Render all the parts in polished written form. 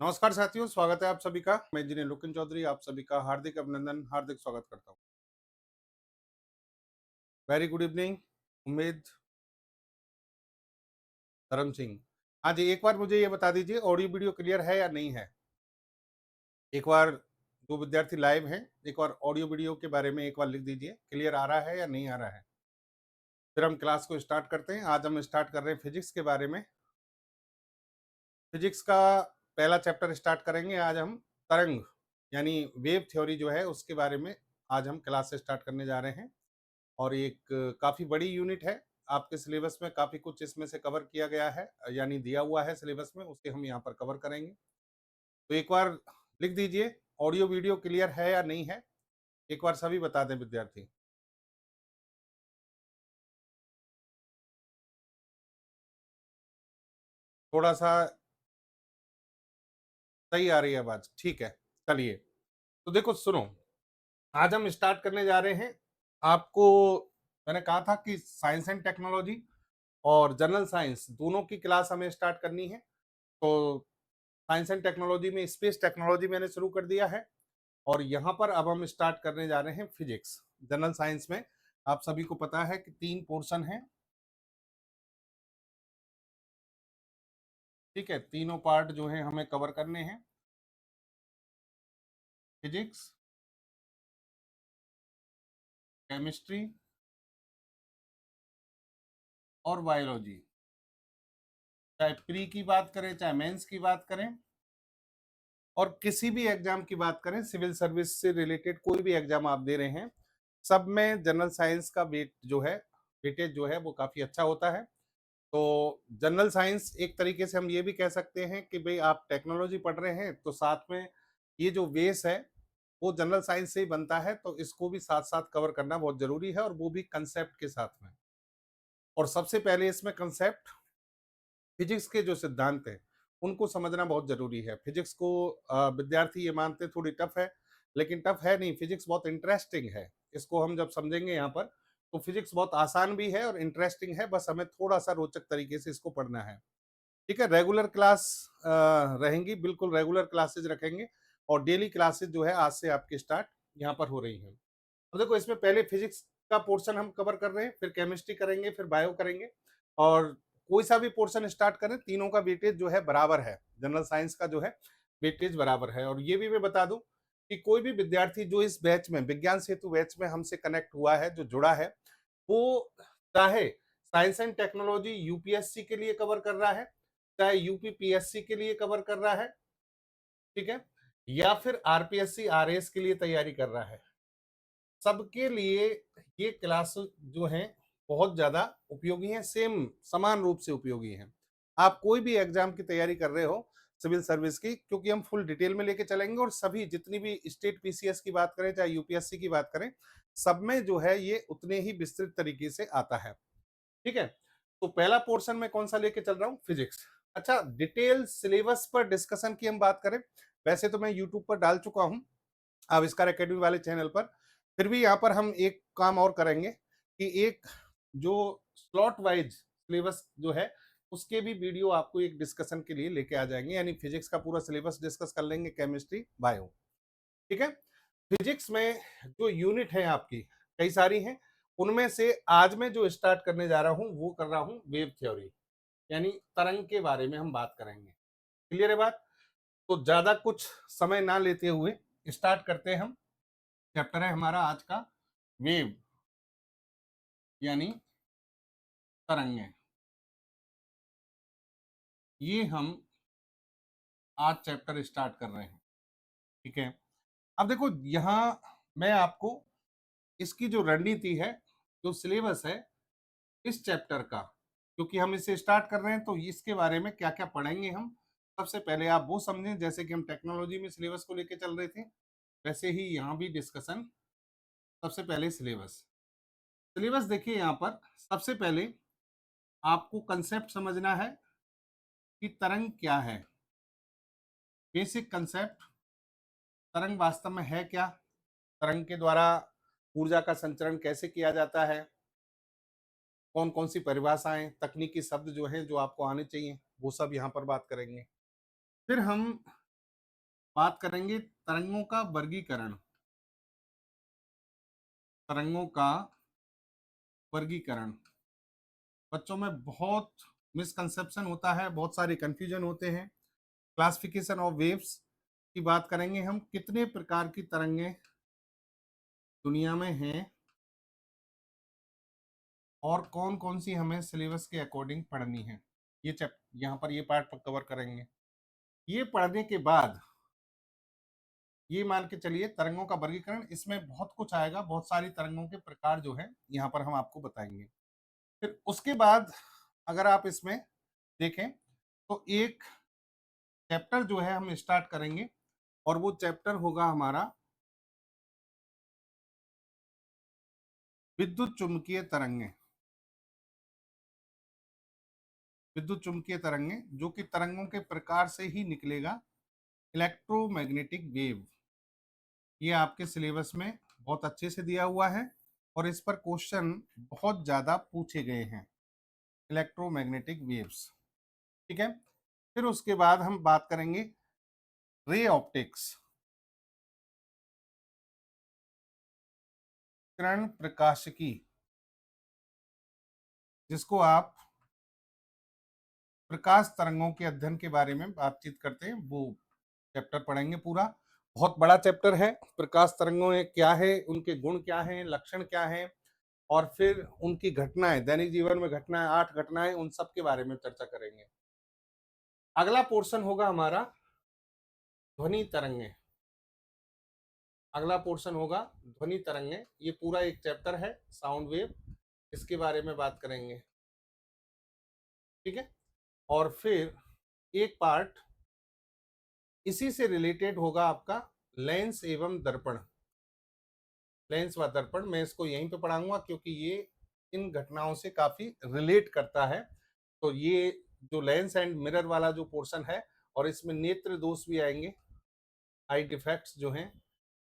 नमस्कार साथियों, स्वागत है आप सभी का। मैं इंजीनियर लुकिन चौधरी आप सभी का हार्दिक अभिनंदन, हार्दिक स्वागत करता हूँ। Very good evening. उम्मीद धर्म सिंह। हाँ जी, एक बार मुझे ये बता दीजिए ऑडियो वीडियो क्लियर है या नहीं है। एक बार जो विद्यार्थी लाइव हैं, एक बार ऑडियो वीडियो के बारे में एक बार लिख दीजिए, क्लियर आ रहा है या नहीं आ रहा है। फिर हम क्लास को स्टार्ट करते हैं। आज हम स्टार्ट कर रहे हैं फिजिक्स के बारे में। फिजिक्स का पहला चैप्टर स्टार्ट करेंगे आज हम। तरंग यानी वेव थ्योरी जो है उसके बारे में आज हम क्लास से स्टार्ट करने जा रहे हैं। और एक काफ़ी बड़ी यूनिट है। आपके सिलेबस में काफ़ी कुछ इसमें से कवर किया गया है, यानी दिया हुआ है सिलेबस में, उसे हम यहाँ पर कवर करेंगे। तो एक बार लिख दीजिए ऑडियो वीडियो क्लियर है या नहीं है। एक बार सभी बता दें विद्यार्थी। थोड़ा सा सही आ रही है आवाज़, ठीक है। चलिए, तो देखो सुनो, आज हम स्टार्ट करने जा रहे हैं। आपको मैंने कहा था कि साइंस एंड टेक्नोलॉजी और जनरल साइंस दोनों की क्लास हमें स्टार्ट करनी है। तो साइंस एंड टेक्नोलॉजी में स्पेस टेक्नोलॉजी मैंने शुरू कर दिया है। और यहाँ पर अब हम स्टार्ट करने जा रहे हैं फिजिक्स। जनरल साइंस में आप सभी को पता है कि 3 पोर्शन है। ठीक है, तीनों पार्ट जो है हमें कवर करने हैं। फिजिक्स, केमिस्ट्री और बायोलॉजी। चाहे प्री की बात करें, चाहे मेंस की बात करें, और किसी भी एग्जाम की बात करें, सिविल सर्विस से रिलेटेड कोई भी एग्जाम आप दे रहे हैं, सब में जनरल साइंस का वेट जो है, वेटेज जो है वो काफी अच्छा होता है। तो जनरल साइंस एक तरीके से हम ये भी कह सकते हैं कि भाई आप टेक्नोलॉजी पढ़ रहे हैं तो साथ में ये जो बेस है वो जनरल साइंस से ही बनता है, तो इसको भी साथ साथ कवर करना बहुत जरूरी है, और वो भी कंसेप्ट के साथ में। और सबसे पहले इसमें कंसेप्ट, फिजिक्स के जो सिद्धांत हैं उनको समझना बहुत जरूरी है। फिजिक्स को विद्यार्थी ये मानते हैं थोड़ी टफ है, लेकिन टफ है नहीं, फिजिक्स बहुत इंटरेस्टिंग है। इसको हम जब समझेंगे यहाँ पर, तो फिजिक्स बहुत आसान भी है और इंटरेस्टिंग है, बस हमें थोड़ा सा रोचक तरीके से इसको पढ़ना है। ठीक है, रेगुलर क्लास रहेंगी, बिल्कुल रेगुलर क्लासेज रखेंगे। और डेली क्लासेज जो है आज से आपकी स्टार्ट यहाँ पर हो रही हैं। तो देखो, इसमें पहले फिजिक्स का पोर्शन हम कवर कर रहे हैं, फिर केमिस्ट्री करेंगे, फिर बायो करेंगे। और कोई सा भी पोर्शन स्टार्ट करें, तीनों का वेटेज जो है बराबर है। जनरल साइंस का जो है वेटेज बराबर है। और ये भी मैं बता दूं कि कोई भी विद्यार्थी जो इस बैच में, विज्ञान सेतु बैच में हमसे कनेक्ट हुआ है, जो जुड़ा है, वो चाहे साइंस एंड टेक्नोलॉजी यूपीएससी के लिए कवर कर रहा है, चाहे यूपीपीएससी के लिए कवर कर रहा है, ठीक है, या फिर आरपीएससी आरएस के लिए तैयारी कर रहा है, सबके लिए ये क्लास जो है बहुत ज्यादा उपयोगी है, सेम समान रूप से उपयोगी है। आप कोई भी एग्जाम की तैयारी कर रहे हो सिविल सर्विस की, क्योंकि हम फुल डिटेल में लेके चलेंगे, और सभी जितनी भी स्टेट पीसीएस की बात करें चाहे यूपीएससी की बात करें, सब में जो है ये उतने ही विस्तृत तरीके से आता है। ठीक है, तो पहला पोर्शन में कौन सा लेके चल रहा हूँ, फिजिक्स। अच्छा, डिटेल सिलेबस पर डिस्कशन की हम बात करें, वैसे तो मैं यूट्यूब पर डाल चुका हूँ आविष्कार एकेडमी वाले चैनल पर। फिर भी यहाँ पर हम एक काम और करेंगे कि एक जो स्लॉट वाइज सिलेबस जो है उसके भी वीडियो आपको एक डिस्कशन के लिए लेके आ जाएंगे, यानी फिजिक्स का पूरा सिलेबस डिस्कस कर लेंगे, केमिस्ट्री बायो। ठीक है, फिजिक्स में जो यूनिट है आपकी कई सारी हैं, उनमें से आज मैं जो स्टार्ट करने जा रहा हूँ वो कर रहा हूँ वेव थ्योरी, यानी तरंग के बारे में हम बात करेंगे। क्लियर है बात? तो ज्यादा कुछ समय ना लेते हुए स्टार्ट करते हैं हम। चैप्टर है हमारा आज का वेव, यानी तरंगें। ये हम आज चैप्टर स्टार्ट कर रहे हैं। ठीक है, अब देखो यहाँ मैं आपको इसकी जो रणनीति है, जो सिलेबस है इस चैप्टर का, क्योंकि हम इसे स्टार्ट कर रहे हैं तो इसके बारे में क्या क्या पढ़ेंगे हम, सबसे पहले आप वो समझें। जैसे कि हम टेक्नोलॉजी में सिलेबस को लेके चल रहे थे, वैसे ही यहाँ भी डिस्कशन। सबसे पहले सिलेबस, सिलेबस देखिए यहाँ पर। सबसे पहले आपको कंसेप्ट समझना है कि तरंग क्या है। बेसिक कंसेप्ट, तरंग वास्तव में है क्या, तरंग के द्वारा ऊर्जा का संचरण कैसे किया जाता है, कौन कौन सी परिभाषाएं, तकनीकी शब्द जो हैं जो आपको आने चाहिए, वो सब यहाँ पर बात करेंगे। फिर हम बात करेंगे तरंगों का वर्गीकरण। तरंगों का वर्गीकरण। बच्चों में बहुत मिसकंसेप्शन होता है, बहुत सारे कंफ्यूजन होते हैं। क्लासिफिकेशन ऑफ वेव्स की बात करेंगे हम, कितने प्रकार की तरंगें दुनिया में हैं और कौन कौन सी हमें सिलेबस के अकॉर्डिंग पढ़नी है। ये चैप्टर यहाँ पर ये पार्ट कवर करेंगे। ये पढ़ने के बाद ये मान के चलिए तरंगों का वर्गीकरण, इसमें बहुत कुछ आएगा, बहुत सारी तरंगों के प्रकार जो है यहाँ पर हम आपको बताएंगे। फिर उसके बाद अगर आप इसमें देखें तो एक चैप्टर जो है हम स्टार्ट करेंगे और वो चैप्टर होगा हमारा विद्युत चुम्बकीय तरंगें। विद्युत चुम्बकीय तरंगें जो कि तरंगों के प्रकार से ही निकलेगा, इलेक्ट्रोमैग्नेटिक वेव। ये आपके सिलेबस में बहुत अच्छे से दिया हुआ है और इस पर क्वेश्चन बहुत ज्यादा पूछे गए हैं, इलेक्ट्रोमैग्नेटिक वेव्स। ठीक है। फिर उसके बाद हम बात करेंगे रे ऑप्टिक्स, किरण प्रकाशिकी, जिसको आप प्रकाश तरंगों के अध्ययन के बारे में बातचीत करते हैं, वो चैप्टर पढ़ेंगे पूरा। बहुत बड़ा चैप्टर है। प्रकाश तरंगों क्या है, उनके गुण क्या हैं, लक्षण क्या हैं, और फिर उनकी घटनाएं, दैनिक जीवन में घटनाएं, 8 घटनाएं, उन सब के बारे में चर्चा करेंगे। अगला पोर्शन होगा हमारा ध्वनि तरंगे। अगला पोर्शन होगा ध्वनि तरंगे। ये पूरा एक चैप्टर है, साउंड वेव, इसके बारे में बात करेंगे। ठीक है। और फिर एक पार्ट इसी से रिलेटेड होगा आपका लेंस एवं दर्पण। लेंस व दर्पण मैं इसको यहीं पे पढ़ाऊंगा क्योंकि ये इन घटनाओं से काफी रिलेट करता है। तो ये जो लेंस एंड मिरर वाला जो पोर्शन है, और इसमें नेत्र दोष भी आएंगे, आई डिफेक्ट्स जो हैं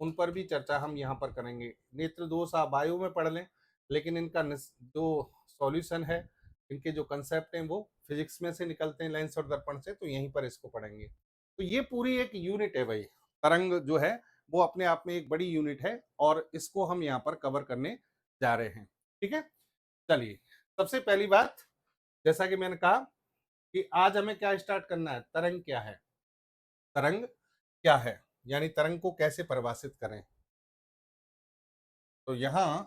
उन पर भी चर्चा हम यहाँ पर करेंगे। नेत्र दोष आप बायो में पढ़ लें, लेकिन इनका जो सॉल्यूशन है, इनके जो कंसेप्ट हैं वो फिजिक्स में से निकलते हैं, लेंस और दर्पण से, तो यहीं पर इसको पढ़ेंगे। तो ये पूरी एक यूनिट है भाई। तरंग जो है वो अपने आप में एक बड़ी यूनिट है और इसको हम यहाँ पर कवर करने जा रहे हैं। ठीक है। चलिए, सबसे पहली बात, जैसा कि मैंने कहा कि आज हमें क्या स्टार्ट करना है, तरंग क्या है। तरंग क्या है यानी तरंग को कैसे परिभाषित करें। तो यहां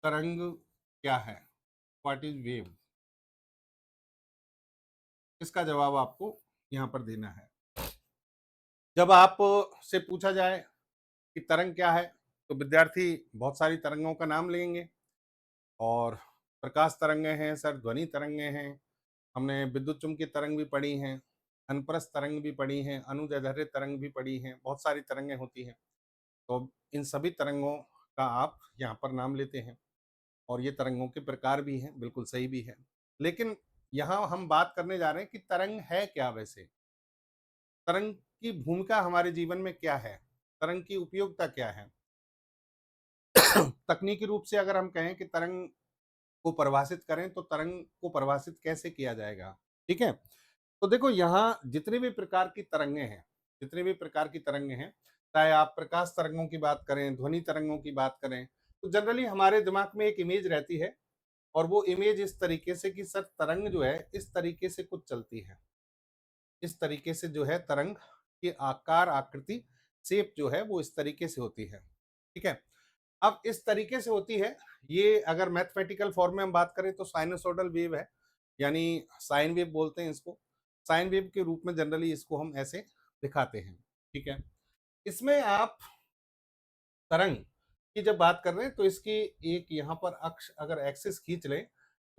तरंग क्या है, व्हाट इज वेव, इसका जवाब आपको यहां पर देना है। जब आप से पूछा जाए कि तरंग क्या है, तो विद्यार्थी बहुत सारी तरंगों का नाम लेंगे। और प्रकाश तरंगें हैं सर, ध्वनि तरंगें हैं, हमने विद्युत चुम्बकीय तरंग भी पढ़ी हैं, अनप्रस्थ तरंग भी पढ़ी हैं, अनुदैर्ध्य तरंग भी पढ़ी हैं, बहुत सारी तरंगें होती हैं। तो इन सभी तरंगों का आप यहाँ पर नाम लेते हैं और ये तरंगों के प्रकार भी हैं, बिल्कुल सही भी है। लेकिन यहाँ हम बात करने जा रहे हैं कि तरंग है क्या। वैसे तरंग की भूमिका हमारे जीवन में क्या है, तरंग की उपयोगिता क्या है। तकनीकी रूप से अगर हम कहें कि तरंग को परिभाषित करें तो तरंग को परिभाषित कैसे किया जाएगा। ठीक है। तो देखो, यहाँ जितने भी प्रकार की तरंगे हैं, जितने भी प्रकार की तरंगे हैं, चाहे आप प्रकाश तरंगों की बात करें, ध्वनि तरंगों की बात करें, तो जनरली हमारे दिमाग में एक इमेज रहती है और वो इमेज इस तरीके से कि सर तरंग जो है इस तरीके से कुछ चलती है, इस तरीके से जो है तरंग की आकार, आकृति, शेप जो है वो इस तरीके से होती है। ठीक है। अब इस तरीके से होती है, ये अगर मैथमेटिकल फॉर्म में हम बात करें तो साइनसोइडल वेव है, यानी साइन वेव बोलते हैं इसको। साइन वेव के रूप में जनरली इसको हम ऐसे दिखाते हैं। ठीक है। इसमें आप तरंग की जब बात कर रहे हैं तो इसकी एक यहाँ पर अक्ष अगर एक्सिस खींच लें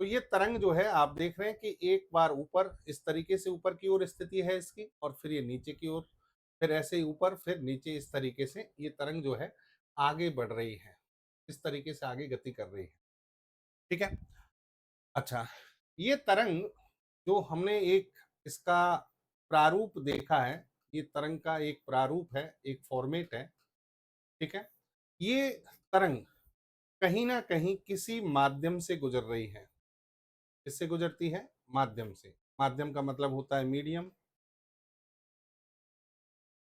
तो ये तरंग जो है आप देख रहे हैं कि एक बार ऊपर इस तरीके से ऊपर की ओर स्थिति है इसकी, और फिर ये नीचे की ओर, फिर ऐसे ही ऊपर, फिर नीचे, इस तरीके से ये तरंग जो है आगे बढ़ रही है, इस तरीके से आगे गति कर रही है। ठीक है। अच्छा, ये तरंग जो हमने एक इसका प्रारूप देखा है, ये तरंग का एक प्रारूप है, एक फॉर्मेट है। ठीक है। ये तरंग कहीं ना कहीं किसी माध्यम से गुजर रही है। किससे गुजरती है? माध्यम से। माध्यम का मतलब होता है मीडियम।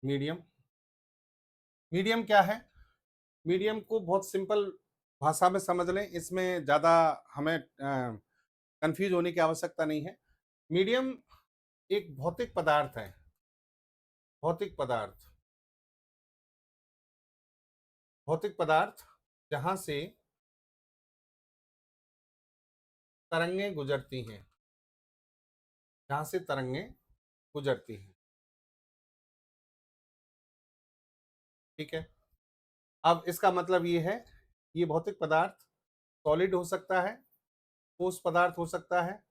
मीडियम मीडियम क्या है? मीडियम को बहुत सिंपल भाषा में समझ लें, इसमें ज़्यादा हमें कंफ्यूज होने की आवश्यकता नहीं है। मीडियम एक भौतिक पदार्थ है। भौतिक पदार्थ, भौतिक पदार्थ जहां से तरंगें गुजरती हैं, जहां से तरंगें गुजरती हैं। ठीक है, अब इसका मतलब ये है, ये भौतिक पदार्थ सॉलिड हो सकता है, ठोस पदार्थ हो सकता है,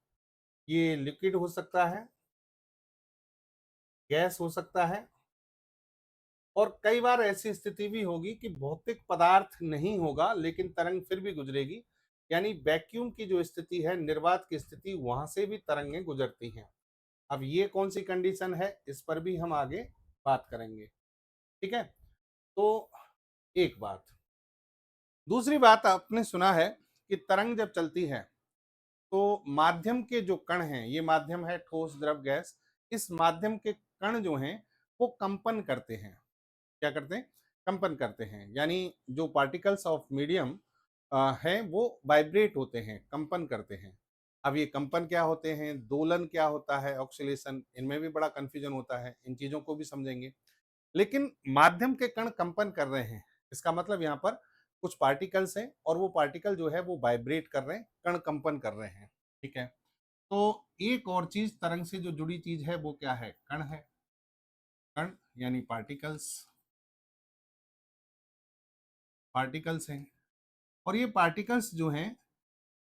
ये लिक्विड हो सकता है, गैस हो सकता है, और कई बार ऐसी स्थिति भी होगी कि भौतिक पदार्थ नहीं होगा लेकिन तरंग फिर भी गुजरेगी। यानी वैक्यूम की जो स्थिति है, निर्वात की स्थिति, वहां से भी तरंगें गुजरती हैं। अब ये कौन सी कंडीशन है, इस पर भी हम आगे बात करेंगे। ठीक है, तो एक बात। दूसरी बात, आपने सुना है कि तरंग जब चलती है तो माध्यम के जो कण हैं, ये माध्यम है ठोस द्रव गैस, इस माध्यम के कण जो हैं वो कंपन करते हैं। क्या करते हैं? कंपन करते हैं। यानी जो पार्टिकल्स ऑफ मीडियम हैं वो वाइब्रेट होते हैं, कंपन करते हैं। अब ये कंपन क्या होते हैं, दोलन क्या होता है, ऑक्सीलेशन, इनमें भी बड़ा कंफ्यूजन होता है, इन चीजों को भी समझेंगे। लेकिन माध्यम के कण कंपन कर रहे हैं, इसका मतलब यहाँ पर कुछ पार्टिकल्स हैं और वो पार्टिकल जो है वो वाइब्रेट कर रहे हैं, कण कंपन कर रहे हैं। ठीक है, तो एक और चीज तरंग से जो जुड़ी चीज है वो क्या है? कण है। कण यानी पार्टिकल्स, पार्टिकल्स हैं। और ये पार्टिकल्स जो हैं,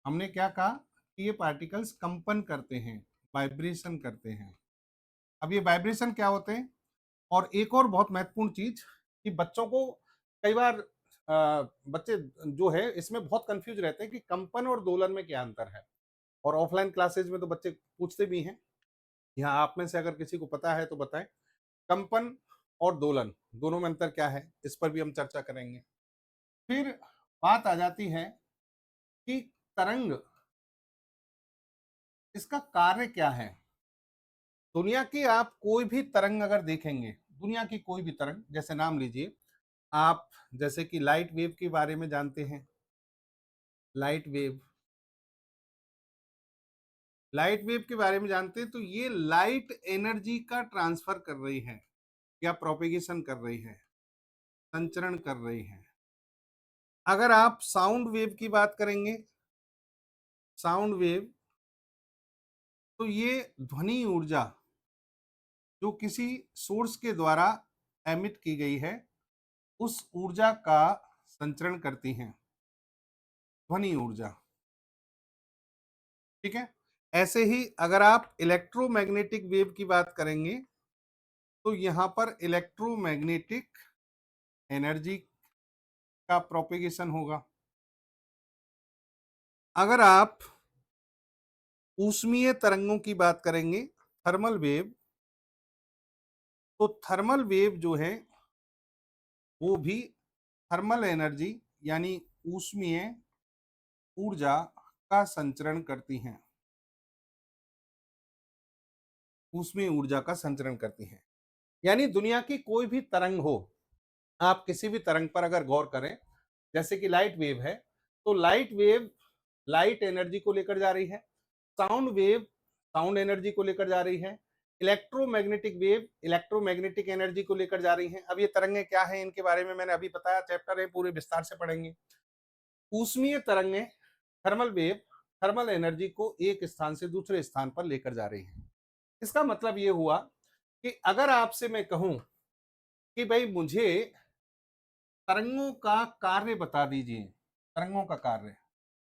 हमने क्या कहा कि ये पार्टिकल्स कंपन करते हैं, वाइब्रेशन करते हैं। अब ये वाइब्रेशन क्या होते हैं? और एक और बहुत महत्वपूर्ण चीज कि बच्चों को कई बार बच्चे जो है इसमें बहुत कंफ्यूज रहते हैं कि कंपन और दोलन में क्या अंतर है। और ऑफलाइन क्लासेज में तो बच्चे पूछते भी हैं। यहाँ आप में से अगर किसी को पता है तो बताएं, कंपन और दोलन दोनों में अंतर क्या है, इस पर भी हम चर्चा करेंगे। फिर बात आ जाती है कि तरंग, इसका कार्य क्या है। दुनिया की आप कोई भी तरंग अगर देखेंगे, दुनिया की कोई भी तरंग, जैसे नाम लीजिए आप, जैसे कि लाइट वेव के बारे में जानते हैं। लाइट वेव, लाइट वेव के बारे में जानते हैं, तो ये लाइट एनर्जी का ट्रांसफर कर रही है या प्रोपेगेशन कर रही है, संचरण कर रही है। अगर आप साउंड वेव की बात करेंगे, साउंड वेव, तो ये ध्वनि ऊर्जा जो किसी सोर्स के द्वारा एमिट की गई है, उस ऊर्जा का संचरण करती हैं, ध्वनि ऊर्जा। ठीक है, ऐसे ही अगर आप इलेक्ट्रोमैग्नेटिक वेव की बात करेंगे तो यहां पर इलेक्ट्रोमैग्नेटिक एनर्जी का प्रोपेगेशन होगा। अगर आप ऊष्मीय तरंगों की बात करेंगे, थर्मल वेव, तो थर्मल वेव जो है वो भी थर्मल एनर्जी यानी ऊष्मीय ऊर्जा का संचरण करती हैं, ऊष्मीय ऊर्जा का संचरण करती हैं। यानी दुनिया की कोई भी तरंग हो, आप किसी भी तरंग पर अगर गौर करें, जैसे कि लाइट वेव है, तो लाइट वेव लाइट एनर्जी को लेकर जा रही है, साउंड वेव साउंड एनर्जी को लेकर जा रही है, इलेक्ट्रोमैग्नेटिक वेव इलेक्ट्रोमैग्नेटिक एनर्जी को लेकर जा रही है। अब ये तरंगें क्या है, इनके बारे में मैंने अभी बताया, चैप्टर है, पूरे विस्तार से पढ़ेंगे। ऊष्मीय तरंगें, थर्मल वेव, थर्मल एनर्जी को एक स्थान से दूसरे स्थान पर लेकर जा रही है। इसका मतलब ये हुआ कि अगर आपसे मैं कहूं कि भाई मुझे तरंगों का कार्य बता दीजिए, तरंगों का कार्य,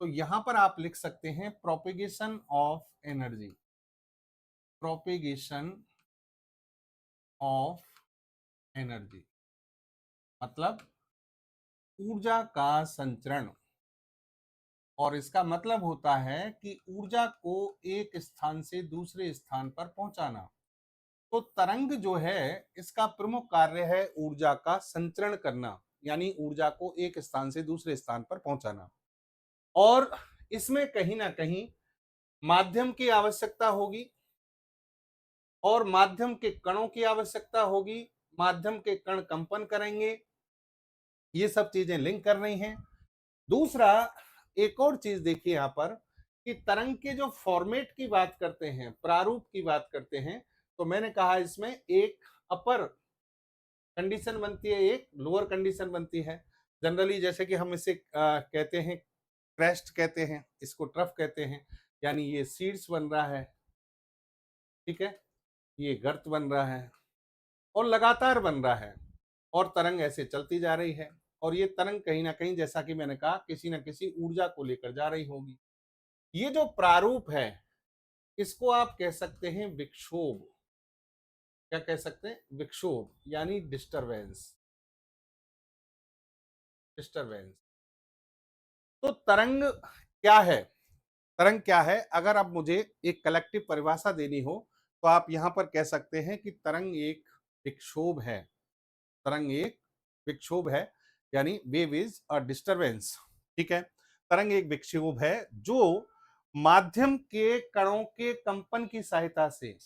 तो यहां पर आप लिख सकते हैं propagation of energy, propagation of energy मतलब ऊर्जा का संचरण। और इसका मतलब होता है कि ऊर्जा को एक स्थान से दूसरे स्थान पर पहुंचाना। तो तरंग जो है इसका प्रमुख कार्य है ऊर्जा का संचरण करना, यानी ऊर्जा को एक स्थान से दूसरे स्थान पर पहुंचाना। और इसमें कहीं ना कहीं माध्यम की आवश्यकता होगी और माध्यम के कणों की आवश्यकता होगी, माध्यम के कण कंपन करेंगे, ये सब चीजें लिंक कर रही हैं। दूसरा, एक और चीज देखिए यहां पर कि तरंग के जो फॉर्मेट की बात करते हैं, प्रारूप की बात करते हैं, तो मैंने कहा इसमें एक अपर कंडीशन बनती है, एक लोअर कंडीशन बनती है। जनरली जैसे कि हम इसे कहते हैं क्रेस्ट कहते हैं, इसको ट्रफ कहते हैं, यानी ये सीड्स बन रहा है, ठीक है, ये गर्त बन रहा है और लगातार बन रहा है और तरंग ऐसे चलती जा रही है और ये तरंग कहीं ना कहीं, जैसा कि मैंने कहा, किसी ना किसी ऊर्जा को लेकर जा रही होगी। ये जो प्रारूप है इसको आप कह सकते हैं विक्षोभ। क्या कह सकते हैं? विक्षोभ यानी डिस्टरबेंस। डिस्टरबेंस। तो तरंग क्या है? तरंग क्या है? अगर आप मुझे एक कलेक्टिव परिभाषा देनी हो तो आप यहां पर कह सकते हैं कि तरंग एक विक्षोभ है। तरंग एक विक्षोभ है, यानी वेव इज अ डिस्टरबेंस। ठीक है, तरंग एक विक्षोभ है जो माध्यम के कणों के कंपन की सहायता से,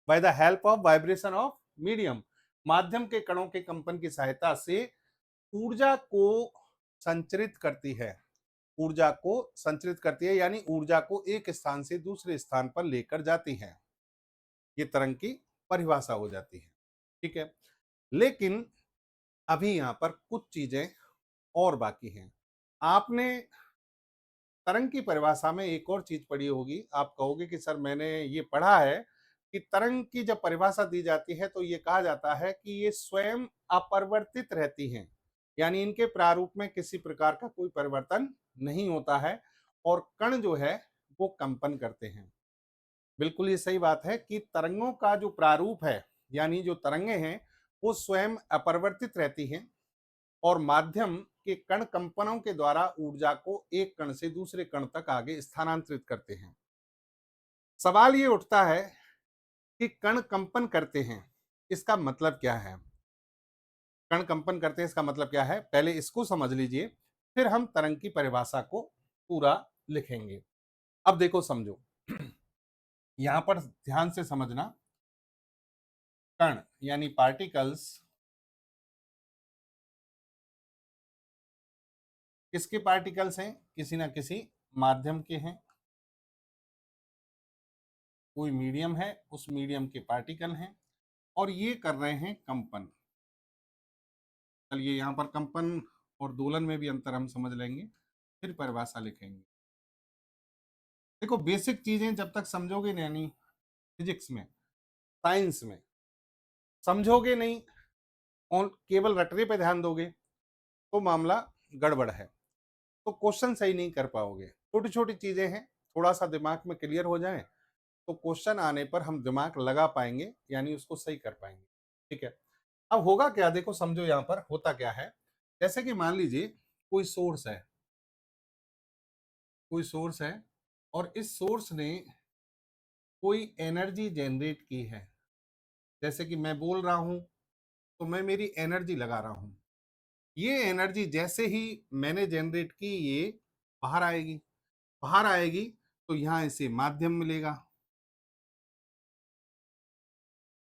by the help of vibration of medium, माध्यम के कणों के कंपन की सहायता से ऊर्जा को संचरित करती है। ऊर्जा को संचरित करती है यानी ऊर्जा को एक स्थान से दूसरे स्थान पर लेकर जाती है। ये तरंग की परिभाषा हो जाती है। ठीक है, लेकिन अभी यहां पर कुछ चीजें और बाकी हैं। आपने तरंग की परिभाषा में एक और चीज पढ़ी होगी, आप कहोगे कि सर मैंने ये पढ़ा है कि तरंग की जब परिभाषा दी जाती है तो ये कहा जाता है कि ये स्वयं अपरिवर्तित रहती हैं, यानी इनके प्रारूप में किसी प्रकार का कोई परिवर्तन नहीं होता है और कण जो है वो कंपन करते हैं। बिल्कुल ये सही बात है कि तरंगों का जो प्रारूप है, यानी जो तरंगे हैं, वो स्वयं अपरिवर्तित रहती हैं और माध्यम के कण कंपनों के द्वारा ऊर्जा को एक कण से दूसरे कण तक आगे स्थानांतरित करते हैं। सवाल ये उठता है कि कण कंपन करते हैं, इसका मतलब क्या है? कण कंपन करते हैं इसका मतलब क्या है, पहले इसको समझ लीजिए, फिर हम तरंग की परिभाषा को पूरा लिखेंगे। अब देखो, समझो, यहां पर ध्यान से समझना। कण यानी पार्टिकल्स किसके पार्टिकल्स हैं? किसी ना किसी माध्यम के हैं। कोई मीडियम है, उस मीडियम के पार्टिकल हैं और ये कर रहे हैं कंपन। चलिए, यहाँ पर कंपन और दोलन में भी अंतर हम समझ लेंगे, फिर परिभाषा लिखेंगे। देखो, बेसिक चीजें जब तक समझोगे नहीं, यानी फिजिक्स में, साइंस में समझोगे नहीं और केवल रटने पे ध्यान दोगे तो मामला गड़बड़ है, तो क्वेश्चन सही नहीं कर पाओगे। छोटी छोटी चीजें हैं, थोड़ा सा दिमाग में क्लियर हो जाए तो क्वेश्चन आने पर हम दिमाग लगा पाएंगे, यानी उसको सही कर पाएंगे। ठीक है, अब होगा क्या, देखो समझो यहाँ पर होता क्या है। जैसे कि मान लीजिए कोई सोर्स है, कोई सोर्स है और इस सोर्स ने कोई एनर्जी जनरेट की है। जैसे कि मैं बोल रहा हूं तो मैं मेरी एनर्जी लगा रहा हूं, ये एनर्जी जैसे ही मैंने जनरेट की ये बाहर आएगी। बाहर आएगी तो यहां इसे माध्यम मिलेगा,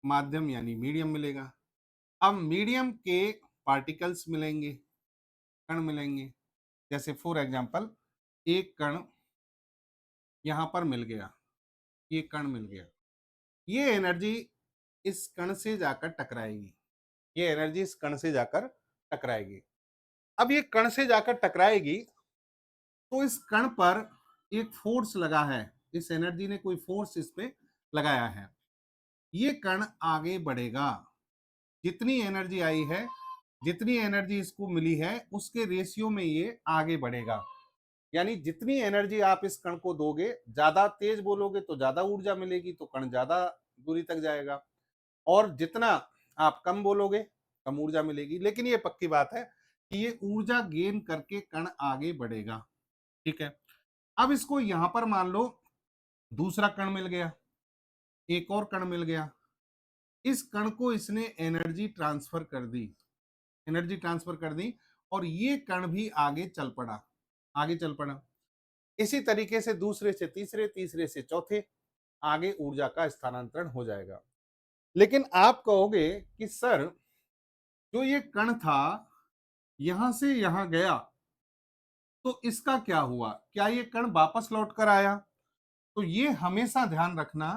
माध्यम यानी मीडियम मिलेगा। अब मीडियम के पार्टिकल्स मिलेंगे, कण मिलेंगे। जैसे फॉर एग्जांपल, एक कण यहां पर मिल गया, ये कण मिल गया, ये एनर्जी इस कण से जाकर टकराएगी, ये एनर्जी इस कण से जाकर टकराएगी। अब ये कण से जाकर टकराएगी तो इस कण पर एक फोर्स लगा है, इस एनर्जी ने कोई फोर्स इस पे लगाया है, ये कण आगे बढ़ेगा। जितनी एनर्जी आई है, जितनी एनर्जी इसको मिली है उसके रेशियो में ये आगे बढ़ेगा। यानी जितनी एनर्जी आप इस कण को दोगे, ज्यादा तेज बोलोगे तो ज्यादा ऊर्जा मिलेगी, तो कण ज्यादा दूरी तक जाएगा, और जितना आप कम बोलोगे कम ऊर्जा मिलेगी। लेकिन ये पक्की बात है कि ये ऊर्जा गेन करके कण आगे बढ़ेगा। ठीक है, अब इसको यहां पर मान लो दूसरा कण मिल गया, एक और कण मिल गया, इस कण को इसने एनर्जी ट्रांसफर कर दी, एनर्जी ट्रांसफर कर दी और ये कण भी आगे चल पड़ा, आगे चल पड़ा। इसी तरीके से दूसरे से तीसरे, तीसरे से चौथे आगे ऊर्जा का स्थानांतरण हो जाएगा। लेकिन आप कहोगे कि सर जो ये कण था यहां से यहां गया तो इसका क्या हुआ, क्या ये कण वापस लौट कर आया? तो ये हमेशा ध्यान रखना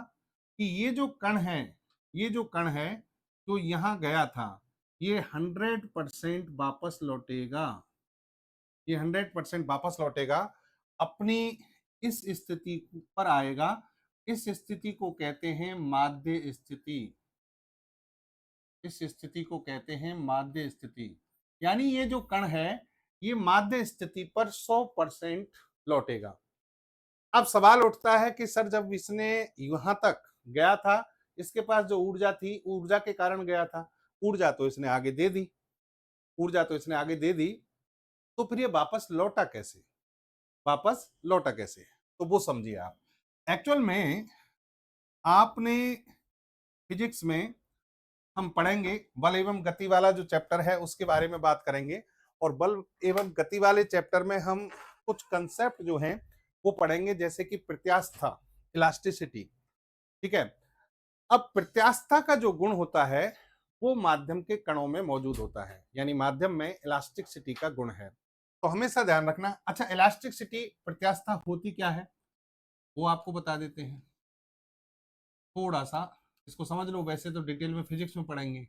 कि ये जो कण है, ये जो कण है जो यहां गया था, ये 100% वापस लौटेगा। ये 100% वापस लौटेगा, अपनी इस स्थिति पर आएगा। इस स्थिति को कहते हैं माध्य स्थिति। इस स्थिति को कहते हैं माध्य स्थिति। यानी ये जो कण है ये माध्य स्थिति पर 100% लौटेगा। अब सवाल उठता है कि सर जब इसने यहां तक गया था, इसके पास जो ऊर्जा थी, ऊर्जा के कारण गया था, ऊर्जा तो इसने आगे दे दी, ऊर्जा तो इसने आगे दे दी, तो फिर ये वापस लौटा कैसे? वापस लौटा कैसे? तो वो समझिए आप। एक्चुअल में आपने फिजिक्स में हम पढ़ेंगे बल एवं गति वाला जो चैप्टर है उसके बारे में बात करेंगे, और बल एवं गति वाले चैप्टर में हम कुछ कंसेप्ट जो हैं वो पढ़ेंगे, जैसे कि प्रत्यास्था, इलास्टिसिटी। ठीक है। अब प्रत्यास्था का जो गुण होता है वो माध्यम के कणों में मौजूद होता है, यानी माध्यम में इलास्टिसिटी का गुण है। तो हमेशा ध्यान रखना। अच्छा, इलास्टिसिटी, प्रत्यास्था होती क्या है वो आपको बता देते हैं थोड़ा सा, इसको समझ लो। वैसे तो डिटेल में फिजिक्स में पढ़ेंगे,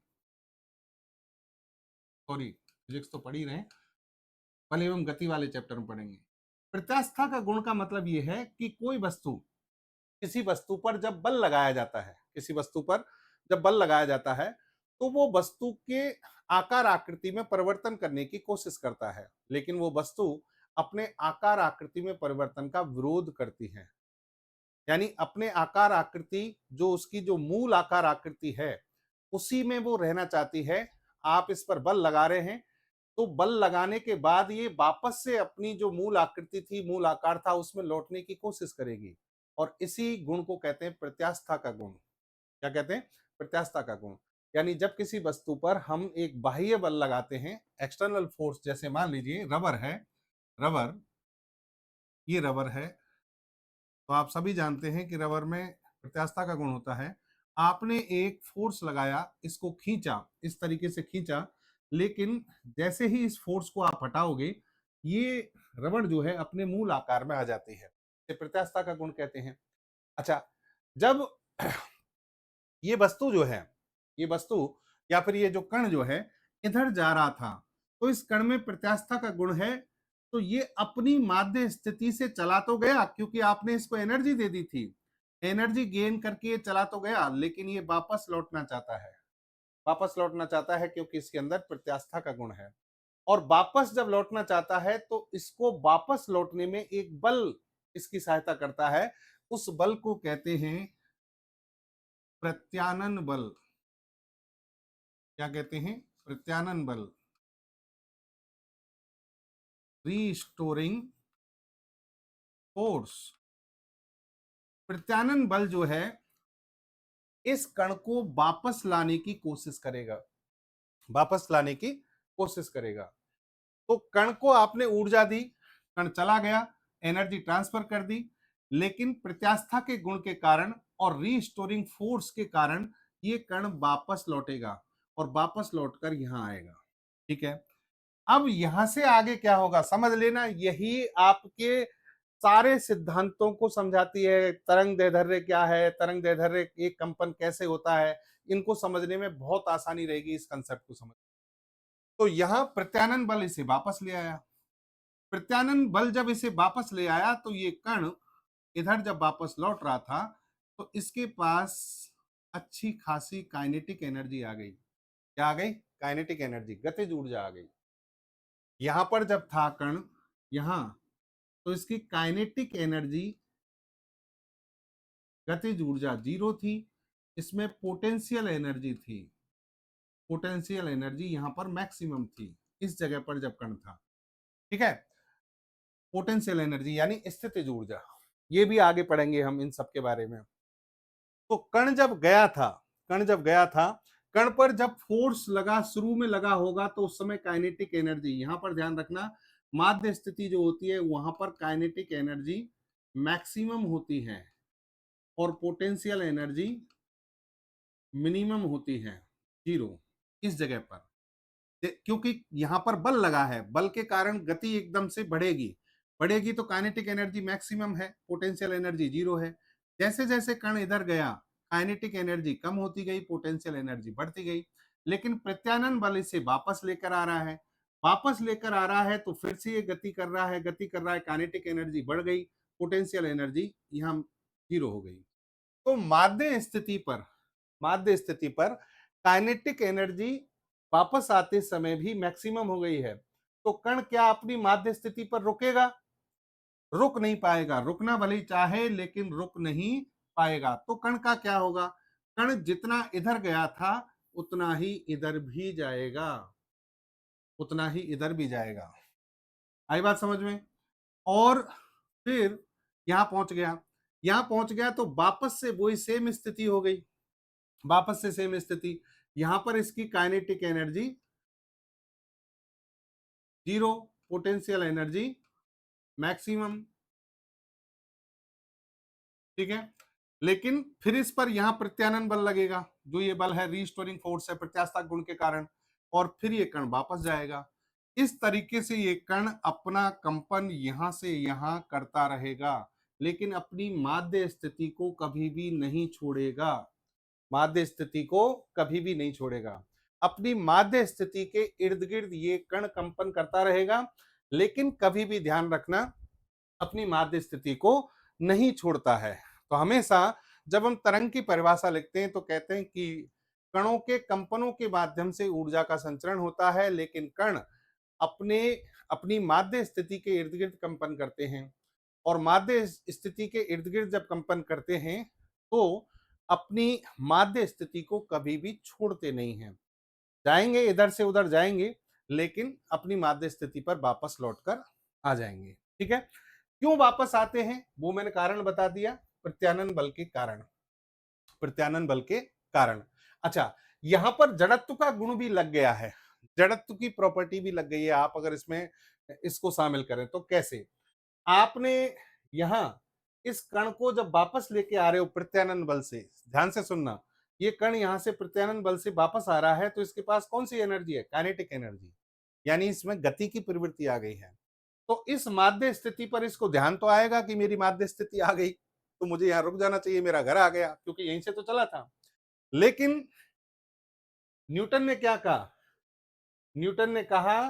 सॉरी फिजिक्स तो पढ़ ही रहे हैं, बल एवं गति वाले चैप्टर में पढ़ेंगे। प्रत्यास्था का गुण का मतलब यह है कि कोई वस्तु, किसी वस्तु पर जब बल लगाया जाता है, किसी वस्तु पर जब बल लगाया जाता है तो वो वस्तु के आकार आकृति में परिवर्तन करने की कोशिश करता है, लेकिन वो वस्तु अपने आकार आकृति में परिवर्तन का विरोध करती है। यानी अपने आकार आकृति, जो उसकी जो मूल आकार आकृति है उसी में वो रहना चाहती है। आप इस पर बल लगा रहे हैं तो बल लगाने के बाद ये वापस से अपनी जो मूल आकृति थी, मूल आकार था, उसमें लौटने की कोशिश करेगी, और इसी गुण को कहते हैं प्रत्यास्था का गुण। क्या कहते हैं? प्रत्यास्था का गुण। यानी जब किसी वस्तु पर हम एक बाह्य बल लगाते हैं, एक्सटर्नल फोर्स, जैसे मान लीजिए रबर है, रबर, ये रबर है, तो आप सभी जानते हैं कि रबर में प्रत्यास्था का गुण होता है। आपने एक फोर्स लगाया, इसको खींचा, इस तरीके से खींचा, लेकिन जैसे ही इस फोर्स को आप हटाओगे ये रबड़ जो है अपने मूल आकार में आ जाती है। ये प्रत्यास्था का गुण कहते हैं। अच्छा, जब ये वस्तु जो है, ये वस्तु या फिर ये जो कण जो है इधर जा रहा था, तो इस कण में प्रत्यास्था का गुण है, तो ये अपनी माध्य स्थिति से चला तो गया, क्योंकि आपने इसको एनर्जी दे दी थी, एनर्जी गेन करके ये चला तो गया, लेकिन ये वापस लौटना चाहता है, वापस लौटना चाहता है क्योंकि इसके अंदर प्रत्यास्था का गुण है। और वापस जब लौटना चाहता है तो इसको वापस लौटने में एक बल इसकी सहायता करता है, उस बल को कहते हैं प्रत्यानन बल। क्या कहते हैं? प्रत्यानन बल, रीस्टोरिंग फोर्स। प्रत्यानन बल जो है इस कण को वापस लाने की कोशिश करेगा, वापस लाने की कोशिश करेगा। तो कण को आपने ऊर्जा दी, कण चला गया, एनर्जी ट्रांसफर कर दी, लेकिन प्रत्यास्था के गुण के कारण और रीस्टोरिंग फोर्स के कारण ये कण वापस लौटेगा और वापस लौटकर यहां आएगा। ठीक है। अब यहां से आगे क्या होगा समझ लेना, यही आपके सारे सिद्धांतों को समझाती है। तरंग दैर्ध्य क्या है, तरंग दैर्ध्य एक कंपन कैसे होता है, इनको समझने में बहुत आसानी रहेगी इस कंसेप्ट को समझ। तो यहां प्रत्यानन बल इसे वापस ले आया, प्रत्यानन बल जब इसे वापस ले आया तो ये कण इधर जब वापस लौट रहा था तो इसके पास अच्छी खासी काइनेटिक एनर्जी आ गई। क्या आ गई? काइनेटिक एनर्जी, गतिज ऊर्जा आ गई। यहां पर जब था कण यहां, तो इसकी काइनेटिक एनर्जी, गतिज ऊर्जा 0 थी, इसमें पोटेंशियल एनर्जी थी, पोटेंशियल एनर्जी यहां पर मैक्सिमम थी इस जगह पर जब कण था। ठीक है। पोटेंशियल एनर्जी यानी स्थितिज ऊर्जा, ये भी आगे पढ़ेंगे हम इन सब के बारे में। तो कण जब गया था, कण जब गया था, कण पर जब फोर्स लगा, शुरू में लगा होगा तो उस समय काइनेटिक एनर्जी, यहां पर ध्यान रखना, माध्य स्थिति जो होती है वहां पर काइनेटिक एनर्जी मैक्सिमम होती है और पोटेंशियल एनर्जी मिनिमम होती है, 0 इस जगह पर। क्योंकि यहां पर बल लगा है, बल के कारण गति एकदम से बढ़ेगी, बढ़ेगी तो काइनेटिक एनर्जी मैक्सिमम है, पोटेंशियल एनर्जी 0 है। जैसे जैसे कण इधर गया काइनेटिक एनर्जी कम होती गई, पोटेंशियल एनर्जी बढ़ती गई। लेकिन प्रत्यानयन बल इसे वापस लेकर आ रहा है, वापस लेकर आ रहा है तो फिर से ये गति कर रहा है, गति कर रहा है, काइनेटिक एनर्जी बढ़ गई, पोटेंशियल एनर्जी यहाँ 0 हो गई। तो माध्य स्थिति पर काइनेटिक एनर्जी वापस आते समय भी मैक्सिमम हो गई है। तो कण क्या अपनी माध्य स्थिति पर रुकेगा? रुक नहीं पाएगा, रुकना भले ही चाहे लेकिन रुक नहीं पाएगा। तो कण का क्या होगा? कण जितना इधर गया था उतना ही इधर भी जाएगा, उतना ही इधर भी जाएगा। आई बात समझ में? और फिर यहां पहुंच गया, यहां पहुंच गया तो वापस से वही सेम स्थिति हो गई, वापस से सेम स्थिति। यहां पर इसकी kinetic energy 0, potential energy maximum, ठीक है। लेकिन फिर इस पर यहां प्रत्यानयन बल लगेगा, जो ये बल है रीस्टोरिंग फोर्स है प्रत्यास्थ गुण के कारण, और फिर ये कण वापस जाएगा। इस तरीके से ये कण अपना कंपन यहां से यहां करता रहेगा, लेकिन अपनी माध्य स्थिति को कभी भी नहीं छोड़ेगा, माध्य स्थिति को कभी भी नहीं छोड़ेगा। अपनी माध्य स्थिति के इर्द गिर्द ये कण कंपन करता रहेगा, लेकिन कभी भी ध्यान रखना अपनी माध्य स्थिति को नहीं छोड़ता है। तो हमेशा जब हम तरंग की परिभाषा लिखते हैं तो कहते हैं कि कणों के कंपनों के माध्यम से ऊर्जा का संचरण होता है, लेकिन कण अपने अपनी माध्य स्थिति के इर्द गिर्द कंपन करते हैं, और माध्य स्थिति के इर्द गिर्द जब कंपन करते हैं तो अपनी माध्य स्थिति को कभी भी छोड़ते नहीं हैं। जाएंगे इधर से उधर जाएंगे, लेकिन अपनी माध्य स्थिति पर वापस लौटकर आ जाएंगे, ठीक है। क्यों वापस आते हैं वो मैंने कारण बता दिया, प्रत्यानयन बल के कारण, प्रत्यानयन बल के कारण। अच्छा, यहां पर जड़त्व का गुण भी लग गया है, जड़त्व की प्रॉपर्टी भी लग गई है। आप अगर इसमें इसको शामिल करें तो कैसे? आपने यहां इस कण को जब वापस लेके आ रहे हो प्रत्यानयन बल से, ध्यान से सुनना, ये कण यहां से प्रत्यानयन बल से वापस आ रहा है तो इसके पास कौन सी एनर्जी है? काइनेटिक एनर्जी, यानी इसमें गति की प्रवृत्ति आ गई है। तो इस माध्य स्थिति पर इसको ध्यान तो आएगा कि मेरी माध्य स्थिति आ गई तो मुझे यहां रुक जाना चाहिए, मेरा घर आ गया, क्योंकि यहीं से तो चला था। लेकिन न्यूटन ने क्या कहा? न्यूटन ने कहा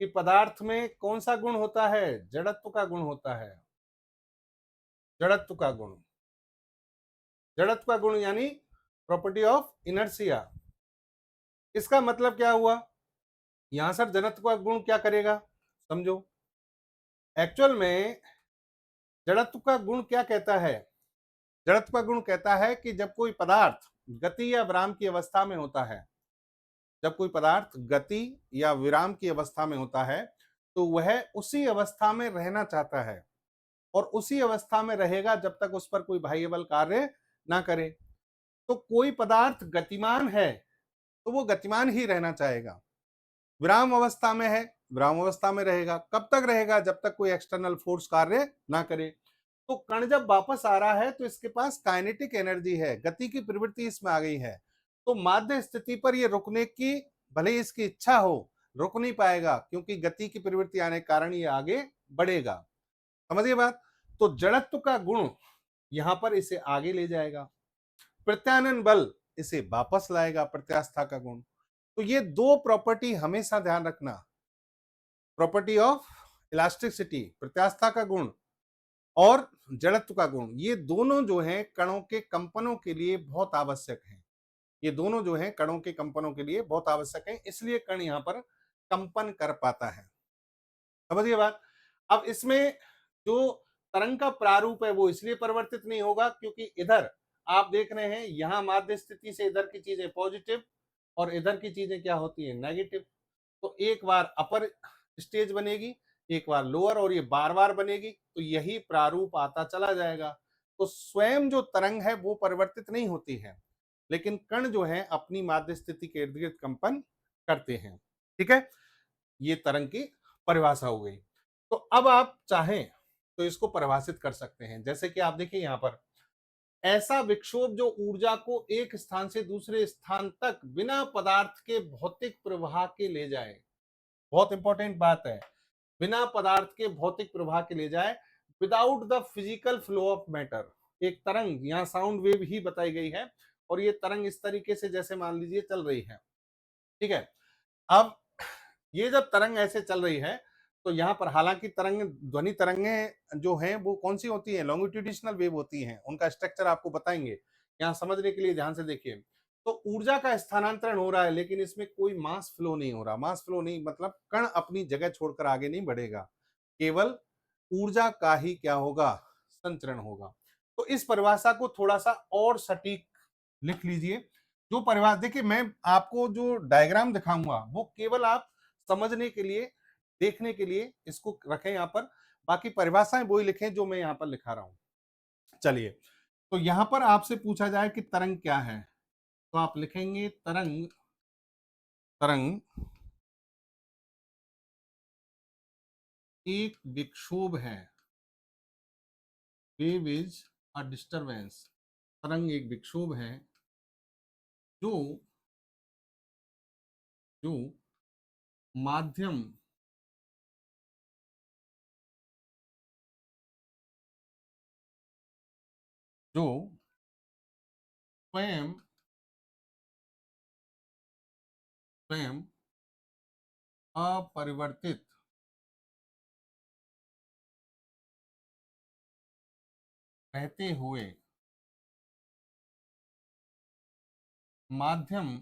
कि पदार्थ में कौन सा गुण होता है? जड़त्व का गुण होता है, जड़त्व का गुण, जड़त्व का गुण यानी प्रॉपर्टी ऑफ इनर्शिया। इसका मतलब क्या हुआ? यहां सर जड़त्व का गुण क्या करेगा, समझो। एक्चुअल में जड़त्व का गुण क्या कहता है? जड़त्व का गुण कहता है कि जब कोई पदार्थ गति या विराम की अवस्था में होता है, जब कोई पदार्थ गति या विराम की अवस्था में होता है तो वह उसी अवस्था में रहना चाहता है, और उसी अवस्था में रहेगा जब तक उस पर कोई बाह्य बल कार्य ना करे। तो कोई पदार्थ गतिमान है तो वो गतिमान ही रहना चाहेगा, विराम अवस्था में है विराम अवस्था में रहेगा। कब तक रहेगा? जब तक कोई एक्सटर्नल फोर्स कार्य ना करे। तो कण जब वापस आ रहा है तो इसके पास काइनेटिक एनर्जी है, गति की प्रवृत्ति इसमें आ गई है, तो माध्य स्थिति पर ये रुकने की भले ही इसकी इच्छा हो, रुक नहीं पाएगा, क्योंकि गति की प्रवृत्ति आने के कारण ये आगे बढ़ेगा। समझिए बात। तो जड़त्व का गुण यहां पर इसे आगे ले जाएगा, प्रत्यानयन बल इसे वापस लाएगा, प्रत्यास्था का गुण। तो ये दो प्रॉपर्टी हमेशा ध्यान रखना, प्रॉपर्टी ऑफ इलास्टिसिटी प्रत्यास्था का गुण और जड़त्व का गुण, ये दोनों जो हैं कणों के कंपनों के लिए बहुत आवश्यक हैं, ये दोनों जो हैं कणों के कंपनों के लिए बहुत आवश्यक हैं, इसलिए कण यहां पर कंपन कर पाता है। समझिए बात। अब इसमें जो तरंग का प्रारूप है वो इसलिए परिवर्तित नहीं होगा क्योंकि इधर आप देख रहे हैं यहां माध्य स्थिति से इधर की चीजें पॉजिटिव और इधर की चीजें क्या होती है? नेगेटिव। तो एक बार अपर स्टेज बनेगी, एक बार लोअर, और ये बार बार बनेगी, तो यही प्रारूप आता चला जाएगा। तो स्वयं जो तरंग है वो परिवर्तित नहीं होती है, लेकिन कण जो है अपनी माध्य स्थिति के इर्द गिर्द कंपन करते हैं, ठीक है। ये तरंग की परिभाषा हो गई। तो अब आप चाहें तो इसको परिभाषित कर सकते हैं, जैसे कि आप देखिए यहां पर, ऐसा विक्षोभ जो ऊर्जा को एक स्थान से दूसरे स्थान तक बिना पदार्थ के भौतिक प्रवाह के ले जाए। बहुत इंपॉर्टेंट बात है, बिना पदार्थ के भौतिक प्रवाह के ले जाए, without the physical flow of matter. एक तरंग, यहाँ साउंड वेव ही बताई गई है, और ये तरंग इस तरीके से जैसे मान लीजिए चल रही है, ठीक है। अब ये जब तरंग ऐसे चल रही है, तो यहाँ पर हालांकि तरंग, ध्वनि तरंगें जो हैं वो कौन सी होती हैं, लॉन्गिट्यूडिनल वेव होती हैं, उनका स्ट्रक्चर आपको बताएंगे, यहाँ समझने के लिए ध्यान से देखिए। तो ऊर्जा का स्थानांतरण हो रहा है, लेकिन इसमें कोई मास फ्लो नहीं हो रहा। मास फ्लो नहीं मतलब कण अपनी जगह छोड़कर आगे नहीं बढ़ेगा, केवल ऊर्जा का ही क्या होगा, संचरण होगा। तो इस परिभाषा को थोड़ा सा और सटीक लिख लीजिए। जो परिभाषा, देखिए मैं आपको जो डायग्राम दिखाऊंगा वो केवल आप समझने के लिए, देखने के लिए इसको रखें यहाँ पर, बाकी परिभाषाएं वही लिखें जो मैं यहाँ पर लिखा रहा हूं। चलिए, तो यहां पर आपसे पूछा जाए कि तरंग क्या है, तो आप लिखेंगे तरंग, तरंग एक विक्षोभ है, वेव इज अ डिस्टरबेंस। तरंग एक विक्षोभ है जो जो माध्यम जो स्वयं स्वयं अपरिवर्तित रहते हुए माध्यम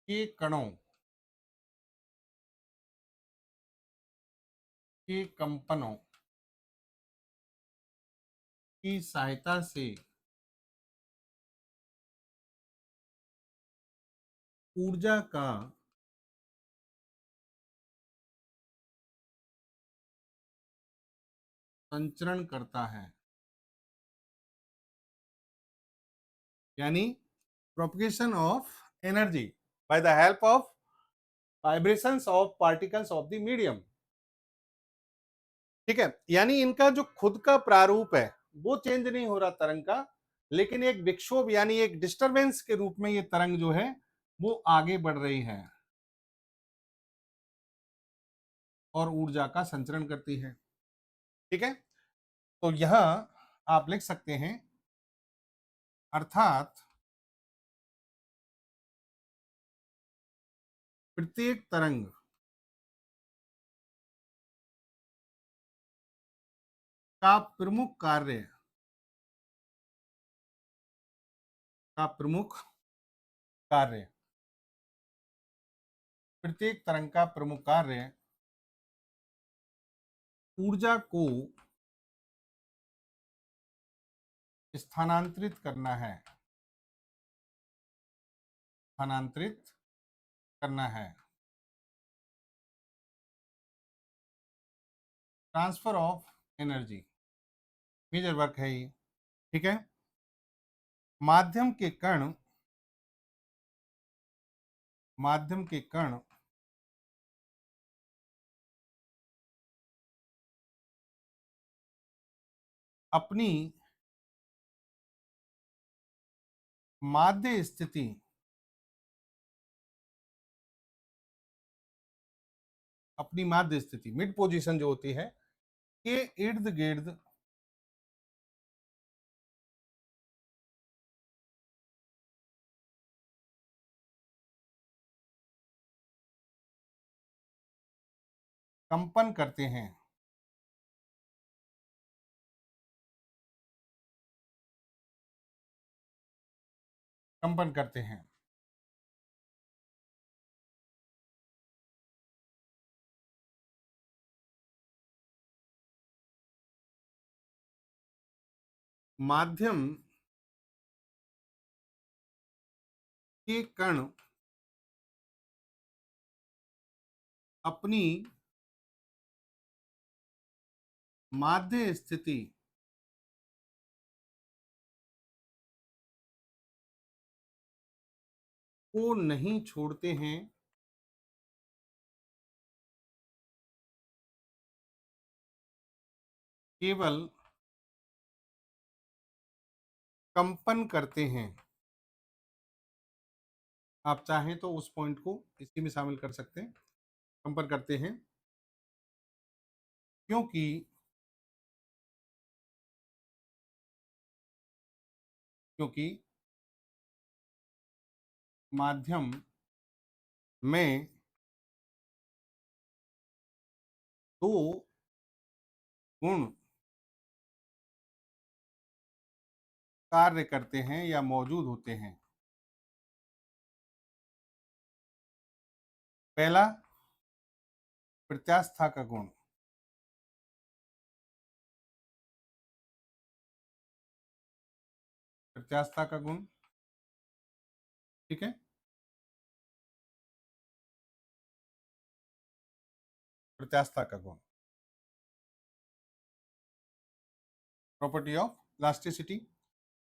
के कणों के कंपनों की सहायता से ऊर्जा का संचरण करता है। यानी propagation of energy by the help of vibrations of particles of the medium, ठीक है। यानी इनका जो खुद का प्रारूप है वो चेंज नहीं हो रहा तरंग का, लेकिन एक विक्षोभ यानी एक डिस्टरबेंस के रूप में ये तरंग जो है वो आगे बढ़ रही है और ऊर्जा का संचरण करती है, ठीक है। तो यहां आप लिख सकते हैं, अर्थात प्रत्येक तरंग का प्रमुख कार्य, का प्रमुख कार्य, प्रत्येक तरंग का प्रमुख कार्य ऊर्जा को स्थानांतरित करना है, स्थानांतरित करना है। Transfer of energy major work है ये, ठीक है। माध्यम के कण, माध्यम के कण अपनी माध्य स्थिति, अपनी माध्य स्थिति मिड पोजीशन जो होती है के इर्द गिर्द कंपन करते हैं, कंपन करते हैं। माध्यम के कण अपनी माध्य स्थिति को नहीं छोड़ते हैं, केवल कंपन करते हैं। आप चाहें तो उस पॉइंट को इसी में शामिल कर सकते हैं, कंपन करते हैं क्योंकि क्योंकि माध्यम में दो गुण कार्य करते हैं या मौजूद होते हैं। पहला, प्रत्यास्था का गुण। प्रत्यास्था का गुण, ठीक है। प्रत्यास्था का गुण, प्रॉपर्टी ऑफ इलास्टिसिटी।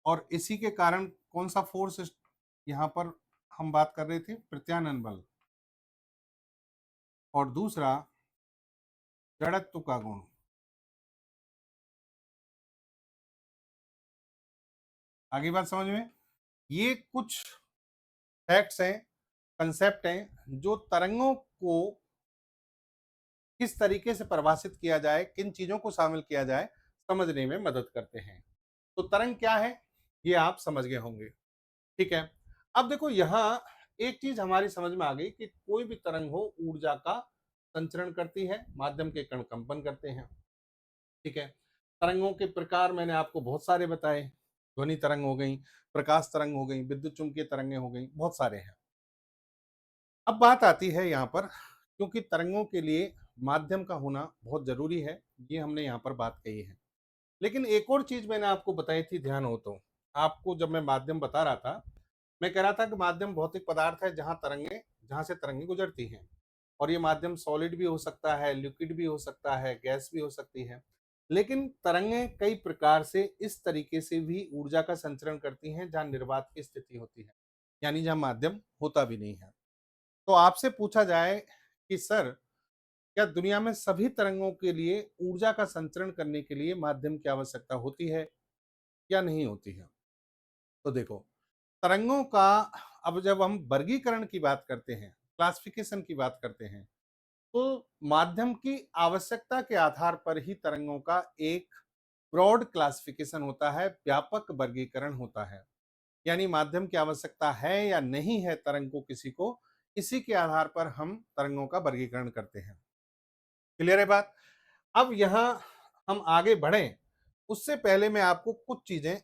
और इसी के कारण कौन सा फोर्स यहां पर हम बात कर रहे थे, प्रत्यानयन बल। और दूसरा, जड़त्व का गुण। आगे बात समझ में? ये कुछ फैक्ट्स हैं, कंसेप्ट हैं, जो तरंगों को किस तरीके से परिभाषित किया जाए, किन चीजों को शामिल किया जाए, समझने में मदद करते हैं। तो तरंग क्या है, ये आप समझ गए होंगे, ठीक है। अब देखो यहाँ एक चीज हमारी समझ में आ गई कि कोई भी तरंग हो ऊर्जा का संचरण करती है, माध्यम के कण कंपन करते हैं, ठीक है। तरंगों के प्रकार मैंने आपको बहुत सारे बताए, ध्वनि तरंग हो गई, प्रकाश तरंग हो गई, विद्युत चुंबकीय तरंगें हो गई, बहुत सारे हैं। अब बात आती है यहाँ पर, क्योंकि तरंगों के लिए माध्यम का होना बहुत जरूरी है, ये हमने यहाँ पर बात कही है। लेकिन एक और चीज मैंने आपको बताई थी, ध्यान हो तो, आपको जब मैं माध्यम बता रहा था, मैं कह रहा था कि माध्यम भौतिक पदार्थ है जहां से तरंगें गुजरती हैं। और ये माध्यम सॉलिड भी हो सकता है, लिक्विड भी हो सकता है, गैस भी हो सकती है। लेकिन तरंगें कई प्रकार से इस तरीके से भी ऊर्जा का संचरण करती हैं जहां निर्वात की स्थिति होती है, यानी जहां माध्यम होता भी नहीं है। तो आपसे पूछा जाए कि सर, क्या दुनिया में सभी तरंगों के लिए ऊर्जा का संचरण करने के लिए माध्यम की आवश्यकता होती है या नहीं होती है? तो देखो, तरंगों का, अब जब हम वर्गीकरण की बात करते हैं, क्लासिफिकेशन की बात करते हैं, तो माध्यम की आवश्यकता के आधार पर ही तरंगों का एक ब्रॉड क्लासिफिकेशन होता है, व्यापक वर्गीकरण होता है। यानी माध्यम की आवश्यकता है या नहीं है तरंग को किसी को, इसी के आधार पर हम तरंगों का वर्गीकरण करते हैं। क्लियर है बात? अब यहां हम आगे बढ़े उससे पहले मैं आपको कुछ चीजें,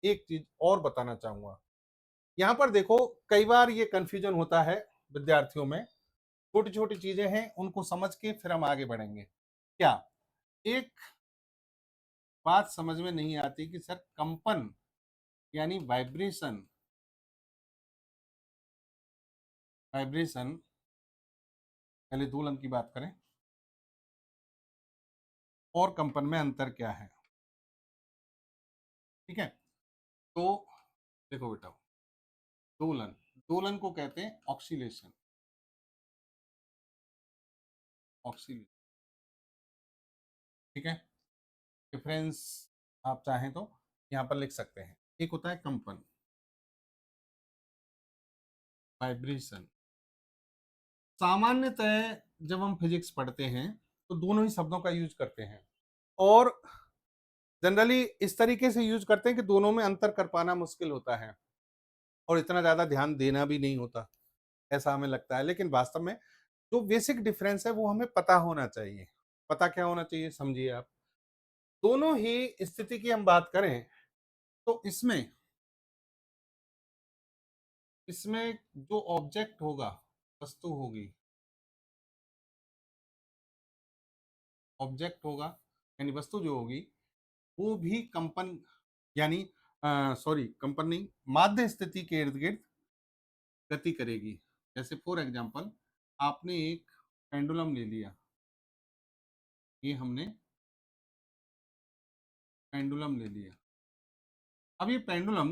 एक चीज और बताना चाहूंगा। यहां पर देखो, कई बार ये कंफ्यूजन होता है विद्यार्थियों में, छोटी छोटी चीजें हैं, उनको समझ के फिर हम आगे बढ़ेंगे। क्या एक बात समझ में नहीं आती कि सर, कंपन यानी वाइब्रेशन, वाइब्रेशन, पहले दोलन की बात करें, और कंपन में अंतर क्या है, ठीक है। तो देखो बेटा, दोलन, दोलन को कहते हैं ऑक्सीलेशन, ऑक्सीलेशन, ठीक है। डिफरेंस आप चाहें तो यहाँ पर लिख सकते हैं। एक होता है कंपन, वाइब्रेशन। सामान्यतः जब हम फिजिक्स पढ़ते हैं तो दोनों ही शब्दों का यूज करते हैं, और जनरली इस तरीके से यूज करते हैं कि दोनों में अंतर कर पाना मुश्किल होता है और इतना ज्यादा ध्यान देना भी नहीं होता, ऐसा हमें लगता है। लेकिन वास्तव में जो बेसिक डिफरेंस है वो हमें पता होना चाहिए। पता क्या होना चाहिए, समझिए आप। दोनों ही स्थिति की हम बात करें तो इसमें इसमें जो ऑब्जेक्ट होगा, वस्तु होगी, ऑब्जेक्ट होगा यानी वस्तु जो होगी, वो भी कंपन, यानी सॉरी, कंपन नहीं, माध्य स्थिति के इर्द गिर्द गति करेगी। जैसे फॉर एग्जांपल, आपने एक पेंडुलम ले लिया, ये हमने पेंडुलम ले लिया। अब ये पेंडुलम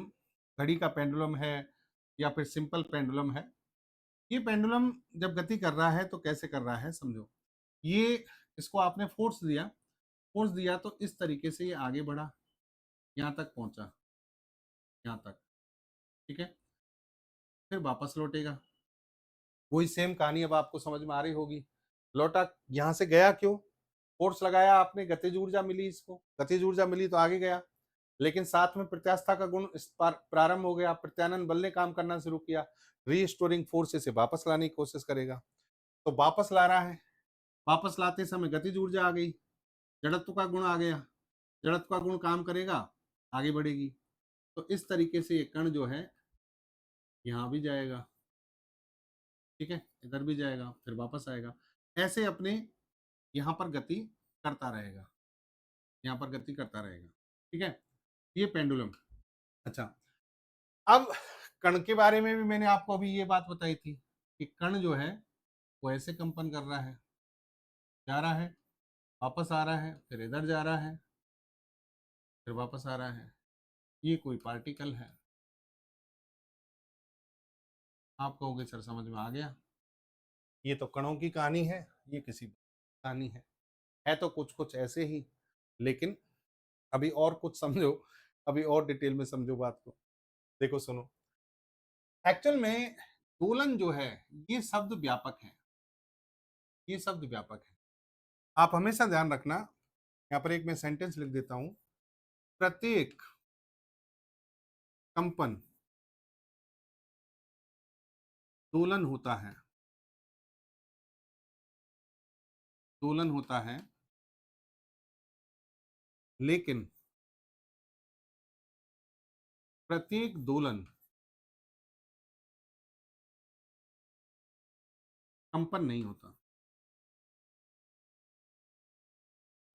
घड़ी का पेंडुलम है या फिर सिंपल पेंडुलम है। ये पेंडुलम जब गति कर रहा है तो कैसे कर रहा है, समझो। ये, इसको आपने फोर्स दिया, फोर्स दिया तो इस तरीके से ये आगे बढ़ा, यहाँ तक पहुंचा, यहाँ तक, ठीक है, फिर वापस लौटेगा। वही सेम कहानी अब आपको समझ में आ रही होगी। लौटा, यहाँ से गया क्यों? फोर्स लगाया आपने, गतिज ऊर्जा मिली, इसको गतिज ऊर्जा मिली तो आगे गया, लेकिन साथ में प्रत्यास्थता का गुण प्रारंभ हो गया, प्रत्यानयन बल ने काम करना शुरू किया, रीस्टोरिंग फोर्स इसे वापस लाने की कोशिश करेगा। तो वापस ला रहा है, वापस लाते समय गतिज ऊर्जा आ गई, जड़त्व का गुण आ गया, जड़त्व का गुण काम करेगा, आगे बढ़ेगी। तो इस तरीके से ये कण जो है यहाँ भी जाएगा, ठीक है, इधर भी जाएगा, फिर वापस आएगा, ऐसे अपने यहाँ पर गति करता रहेगा, यहाँ पर गति करता रहेगा, ठीक है, ये पेंडुलम। अच्छा, अब कण के बारे में भी मैंने आपको अभी ये बात बताई थी कि कण जो है वो ऐसे कंपन कर रहा है, जा रहा है, वापस आ रहा है, फिर इधर जा रहा है, फिर वापस आ रहा है, ये कोई पार्टिकल है। आप कहोगे सर समझ में आ गया, ये तो कणों की कहानी है, ये किसी कहानी है तो कुछ कुछ ऐसे ही, लेकिन अभी और कुछ समझो, अभी और डिटेल में समझो बात को। देखो सुनो, एक्चुअल में दोलन जो है ये शब्द व्यापक है, ये शब्द व्यापक है। आप हमेशा ध्यान रखना, यहाँ पर एक मैं सेंटेंस लिख देता हूं, प्रत्येक कंपन दोलन होता है, दोलन होता है, लेकिन प्रत्येक दोलन कंपन नहीं होता,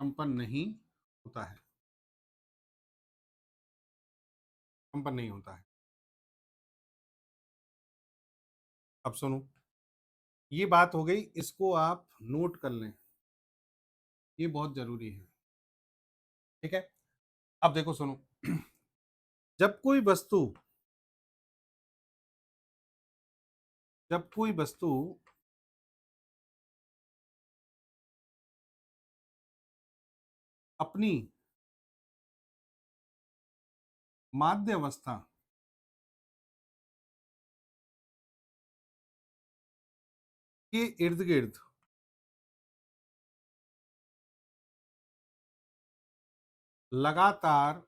कंपन नहीं होता है, कंपन नहीं होता है। अब सुनो, ये बात हो गई, इसको आप नोट कर लें, ये बहुत जरूरी है, ठीक है। अब देखो सुनो, जब कोई वस्तु, जब कोई वस्तु अपनी माध्य अवस्था के इर्द गिर्द लगातार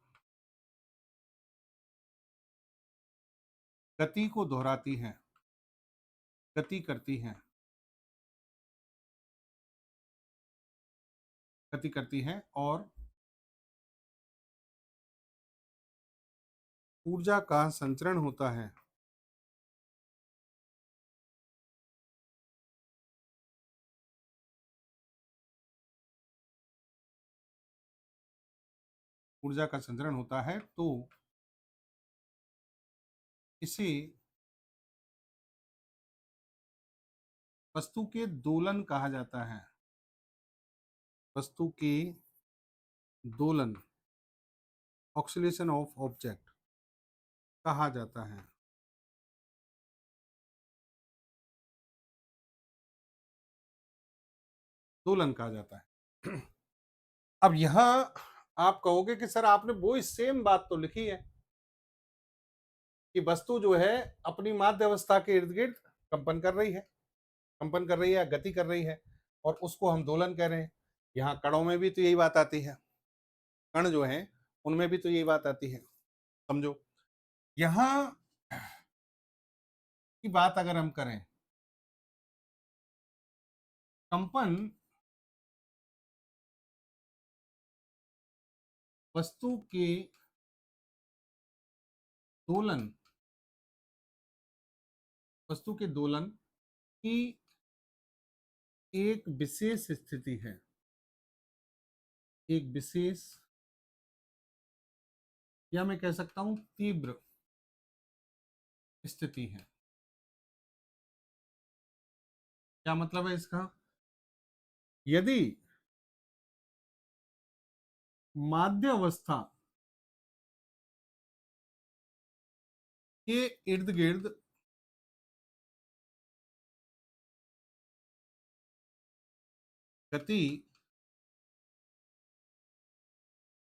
गति को दोहराती है, गति करती है, गति करती है, और ऊर्जा का संचरण होता है, ऊर्जा का संचरण होता है, तो इसे वस्तु के दोलन कहा जाता है, वस्तु के दोलन, ऑक्सीलेशन ऑफ ऑब्जेक्ट कहा जाता है। दोलन कहा जाता है। अब यहां आप कहोगे कि सर आपने वो सेम बात तो लिखी है कि वस्तु जो है अपनी माध्य अवस्था के इर्द गिर्द कंपन कर रही है, कंपन कर रही है, गति कर रही है, और उसको हम दोलन कह रहे हैं। यहाँ कणों में भी तो यही बात आती है, कण जो है उनमें भी तो यही बात आती है, समझो। यहां की बात अगर हम करें, कंपन वस्तु के दोलन, वस्तु के दोलन की एक विशेष स्थिति है, एक विशेष, या मैं कह सकता हूं तीव्र स्थिति है। क्या मतलब है इसका? यदि माध्य अवस्था के इर्द गिर्द गति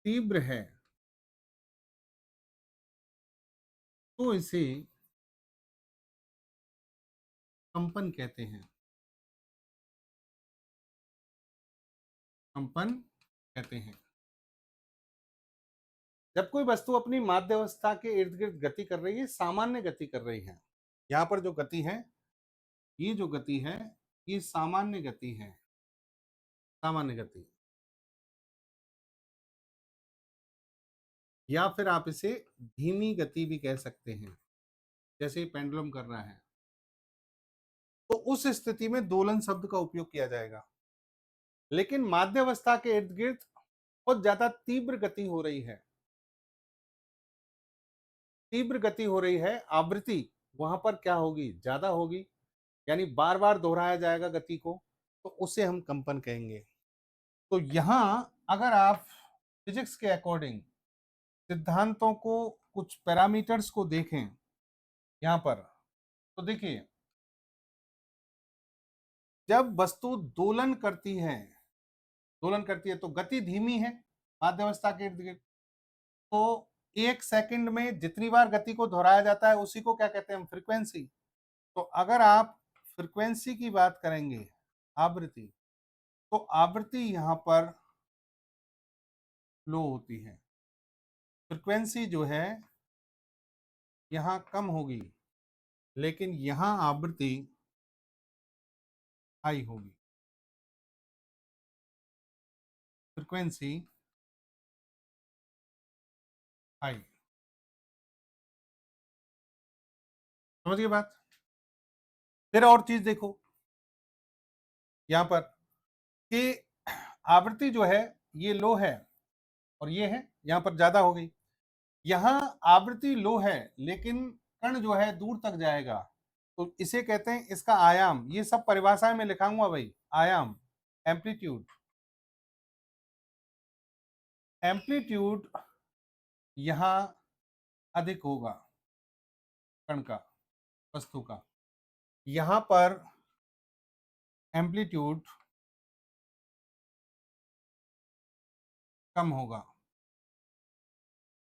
तीव्र है तो इसे कंपन कहते हैं, कंपन कहते हैं। जब कोई वस्तु अपनी माध्यावस्था के इर्द गिर्द गति कर रही है, सामान्य गति कर रही है, यहां पर जो गति है, ये जो गति है, ये सामान्य गति है, सामान्य गति, या फिर आप इसे धीमी गति भी कह सकते हैं, जैसे पेंडुलम कर रहा है, तो उस स्थिति में दोलन शब्द का उपयोग किया जाएगा। लेकिन माध्यावस्था के इर्द गिर्द बहुत ज्यादा तीव्र गति हो रही है, तीव्र गति हो रही है, आवृत्ति वहां पर क्या होगी, ज्यादा होगी, यानी बार बार दोहराया जाएगा गति को, तो उसे हम कंपन कहेंगे। तो यहां अगर आप फिजिक्स के अकॉर्डिंग सिद्धांतों को, कुछ पैरामीटर्स को देखें यहां पर, तो देखिए जब वस्तु दोलन करती है, दोलन करती है तो गति धीमी है माध्यावस्था के इर्द गिर्द, तो एक सेकंड में जितनी बार गति को दोहराया जाता है उसी को क्या कहते हैं हम, फ्रीक्वेंसी। तो अगर आप फ्रीक्वेंसी की बात करेंगे, आवृत्ति, तो आवृत्ति यहां पर लो होती है, फ्रीक्वेंसी जो है यहां कम होगी, लेकिन यहां आवृत्ति हाई होगी, फ्रीक्वेंसी हाई। समझ गए बात। फिर और चीज देखो यहां पर कि आवृत्ति जो है ये लो है और ये है यहां पर ज्यादा हो गई, यहां आवृत्ति लो है लेकिन कण जो है दूर तक जाएगा, तो इसे कहते हैं, इसका आयाम, ये सब परिभाषाएं में लिखाऊंगा भाई, आयाम, एम्पलीट्यूड, एम्पलीट्यूड यहां अधिक होगा कण का, वस्तु का, यहां पर एम्पलीट्यूड कम होगा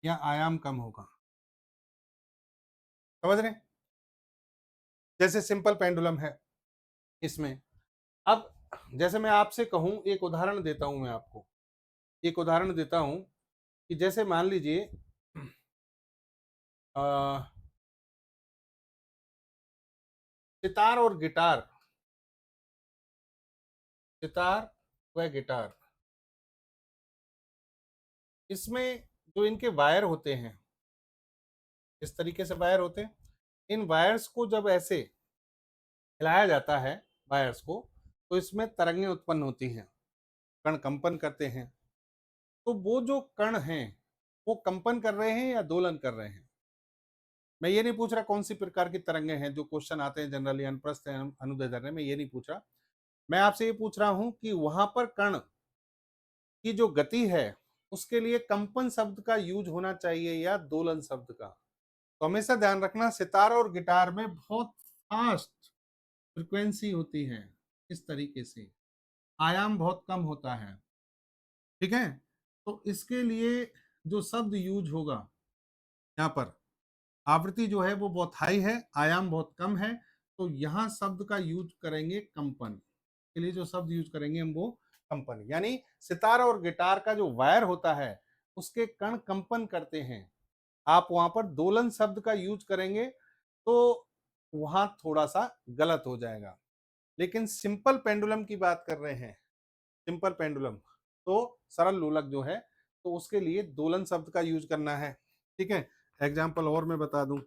या आयाम कम होगा। समझ रहे, जैसे सिंपल पेंडुलम है इसमें, अब जैसे मैं आपसे कहूं, एक उदाहरण देता हूं, मैं आपको एक उदाहरण देता हूं कि जैसे मान लीजिए सितार और गिटार, सितार व गिटार, इसमें जो इनके वायर होते हैं, इस तरीके से वायर होते हैं, इन वायर्स को जब ऐसे हिलाया जाता है वायर्स को, तो इसमें तरंगें उत्पन्न होती हैं, कण कंपन करते हैं। तो वो जो कण हैं वो कंपन कर रहे हैं या दोलन कर रहे हैं, मैं ये नहीं पूछ रहा कौन सी प्रकार की तरंगें हैं, जो क्वेश्चन आते हैं जनरली अनुप्रस्थ अनुदैर्ध्य में, ये नहीं पूछ रहा, मैं आपसे ये पूछ रहा हूं कि वहां पर कण की जो गति है उसके लिए कंपन शब्द का यूज होना चाहिए या दोलन शब्द का। तो हमेशा ध्यान रखना, सितार और गिटार में बहुत फास्ट फ्रिक्वेंसी होती है, इस तरीके से आयाम बहुत कम होता है, ठीक है। तो इसके लिए जो शब्द यूज होगा यहाँ पर, आवृत्ति जो है वो बहुत हाई है, आयाम बहुत कम है, तो यहां शब्द का यूज करेंगे कंपन के लिए, जो शब्द यूज करेंगे हम वो कंपन, यानी सितार और गिटार का जो वायर होता है उसके कण कंपन करते हैं, आप वहां पर दोलन शब्द का यूज करेंगे तो वहां थोड़ा सा गलत हो जाएगा। लेकिन सिंपल पेंडुलम की बात कर रहे हैं, सिंपल पेंडुलम, तो सरल लोलक जो है, तो उसके लिए दोलन शब्द का यूज करना है, ठीक है। एग्जाम्पल और मैं बता दूं,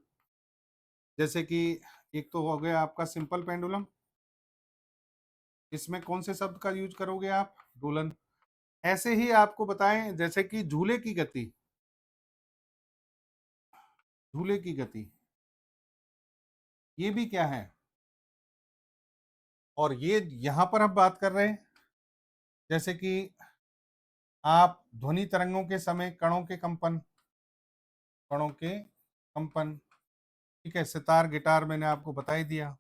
जैसे कि एक तो हो गया आपका सिंपल पेंडुलम, इसमें कौन से शब्द का यूज करोगे आप, दोलन। ऐसे ही आपको बताएं जैसे कि झूले की गति, झूले की गति ये भी क्या है, और ये यहां पर हम बात कर रहे हैं जैसे कि आप ध्वनि तरंगों के समय कणों के कंपन, कणों के कंपन, ठीक है। सितार गिटार मैंने आपको बता ही दिया,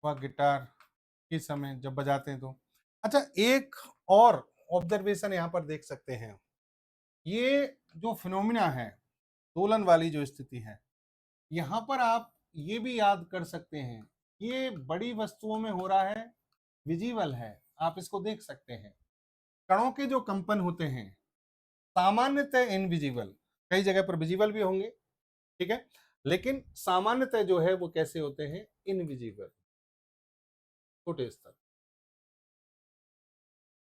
वह गिटार के समय जब बजाते हैं तो अच्छा, एक और ऑब्जर्वेशन यहाँ पर देख सकते हैं। ये जो फिनोमिना है, दोलन वाली जो स्थिति है, यहाँ पर आप ये भी याद कर सकते हैं, ये बड़ी वस्तुओं में हो रहा है, विजिबल है, आप इसको देख सकते हैं। कणों के जो कंपन होते हैं सामान्यतः इनविजिबल, कई जगह पर विजिबल भी होंगे, ठीक है, लेकिन सामान्यतः जो है वो कैसे होते हैं, इनविजिबल, छोटे स्तर।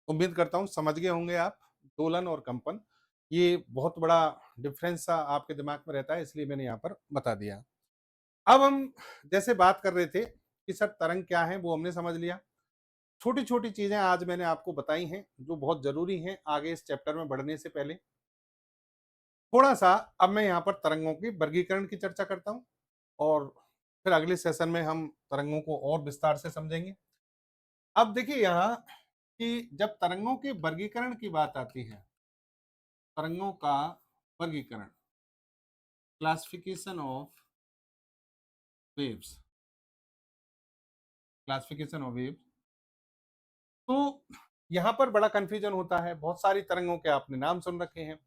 उम्मीद करता हूं समझ गए होंगे आप, दोलन और कंपन, ये बहुत बड़ा डिफरेंस सा आपके दिमाग में रहता है, इसलिए मैंने यहाँ पर बता दिया। अब हम जैसे बात कर रहे थे कि सर तरंग क्या है, वो हमने समझ लिया। छोटी छोटी चीजें आज मैंने आपको बताई हैं जो बहुत जरूरी हैं आगे इस चैप्टर में बढ़ने से पहले। थोड़ा सा अब मैं यहाँ पर तरंगों की वर्गीकरण की चर्चा करता हूँ और फिर अगले सेशन में हम तरंगों को और विस्तार से समझेंगे। अब देखिए यहाँ कि जब तरंगों के वर्गीकरण की बात आती है, तरंगों का वर्गीकरण, classification of waves, classification of waves, तो यहाँ पर बड़ा कंफ्यूजन होता है। बहुत सारी तरंगों के आपने नाम सुन रखे हैं,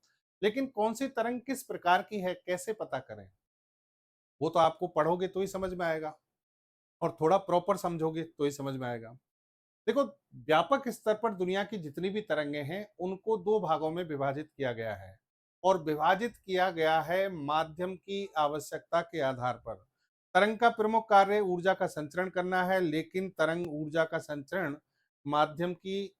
लेकिन कौन सी तरंग किस प्रकार की है कैसे पता करें, वो तो आपको पढ़ोगे तो ही समझ में आएगा और थोड़ा प्रॉपर समझोगे तो ही समझ में आएगा। देखो, व्यापक स्तर पर दुनिया की जितनी भी तरंगें हैं उनको दो भागों में विभाजित किया गया है और विभाजित किया गया है माध्यम की आवश्यकता के आधार पर। तरंग का प्रमुख कार्य ऊर्जा का संचरण करना है, लेकिन तरंग ऊर्जा का संचरण माध्यम की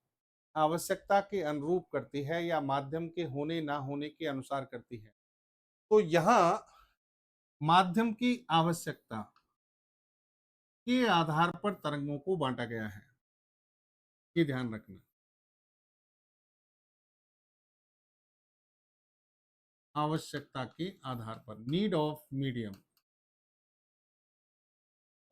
आवश्यकता के अनुरूप करती है या माध्यम के होने ना होने के अनुसार करती है। तो यहाँ माध्यम की आवश्यकता के आधार पर तरंगों को बांटा गया है, ये ध्यान रखना। आवश्यकता के आधार पर, नीड ऑफ मीडियम।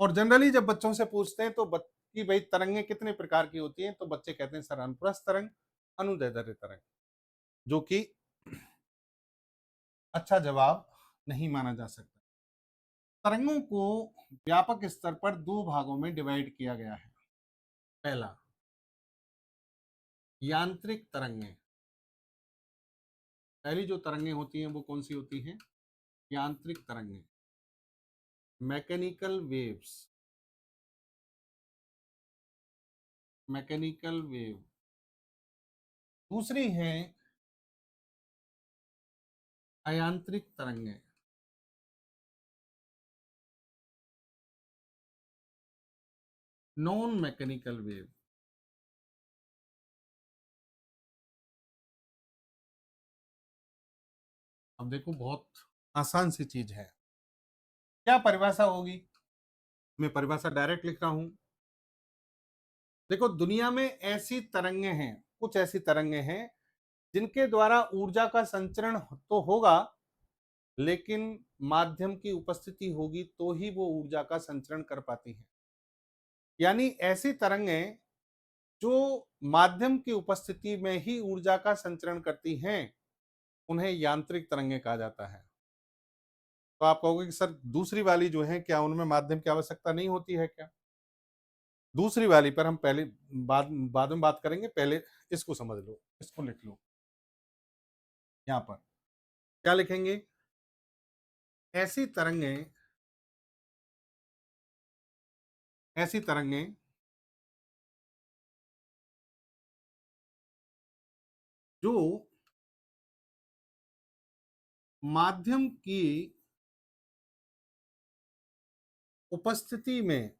और जनरली जब बच्चों से पूछते हैं तो कि भाई तरंगें कितने प्रकार की होती हैं, तो बच्चे कहते हैं सर अनुप्रस्थ तरंग, अनुदैर्ध्य तरंग, जो कि अच्छा जवाब नहीं माना जा सकता। तरंगों को व्यापक स्तर पर दो भागों में डिवाइड किया गया है। पहला, यांत्रिक तरंगें। पहली जो तरंगें होती हैं वो कौन सी होती हैं, यांत्रिक तरंगें, मैकेनिकल वेव्स, मैकेनिकल वेव। दूसरी है अयांत्रिक तरंगें, नॉन मैकेनिकल वेव। अब देखो बहुत आसान सी चीज है, क्या परिभाषा होगी, मैं परिभाषा डायरेक्ट लिख रहा हूं। देखो दुनिया में ऐसी तरंगें हैं, कुछ ऐसी तरंगें हैं जिनके द्वारा ऊर्जा का संचरण तो होगा, लेकिन माध्यम की उपस्थिति होगी तो ही वो ऊर्जा का संचरण कर पाती है। यानी ऐसी तरंगें जो माध्यम की उपस्थिति में ही ऊर्जा का संचरण करती हैं उन्हें यांत्रिक तरंगें कहा जाता है। तो आप कहोगे कि सर दूसरी वाली जो है क्या उनमें माध्यम की आवश्यकता नहीं होती है क्या? दूसरी वाली पर हम पहले बाद में बात करेंगे, पहले इसको समझ लो, इसको लिख लो। यहाँ पर क्या लिखेंगे, ऐसी तरंगें, ऐसी तरंगें जो माध्यम की उपस्थिति में,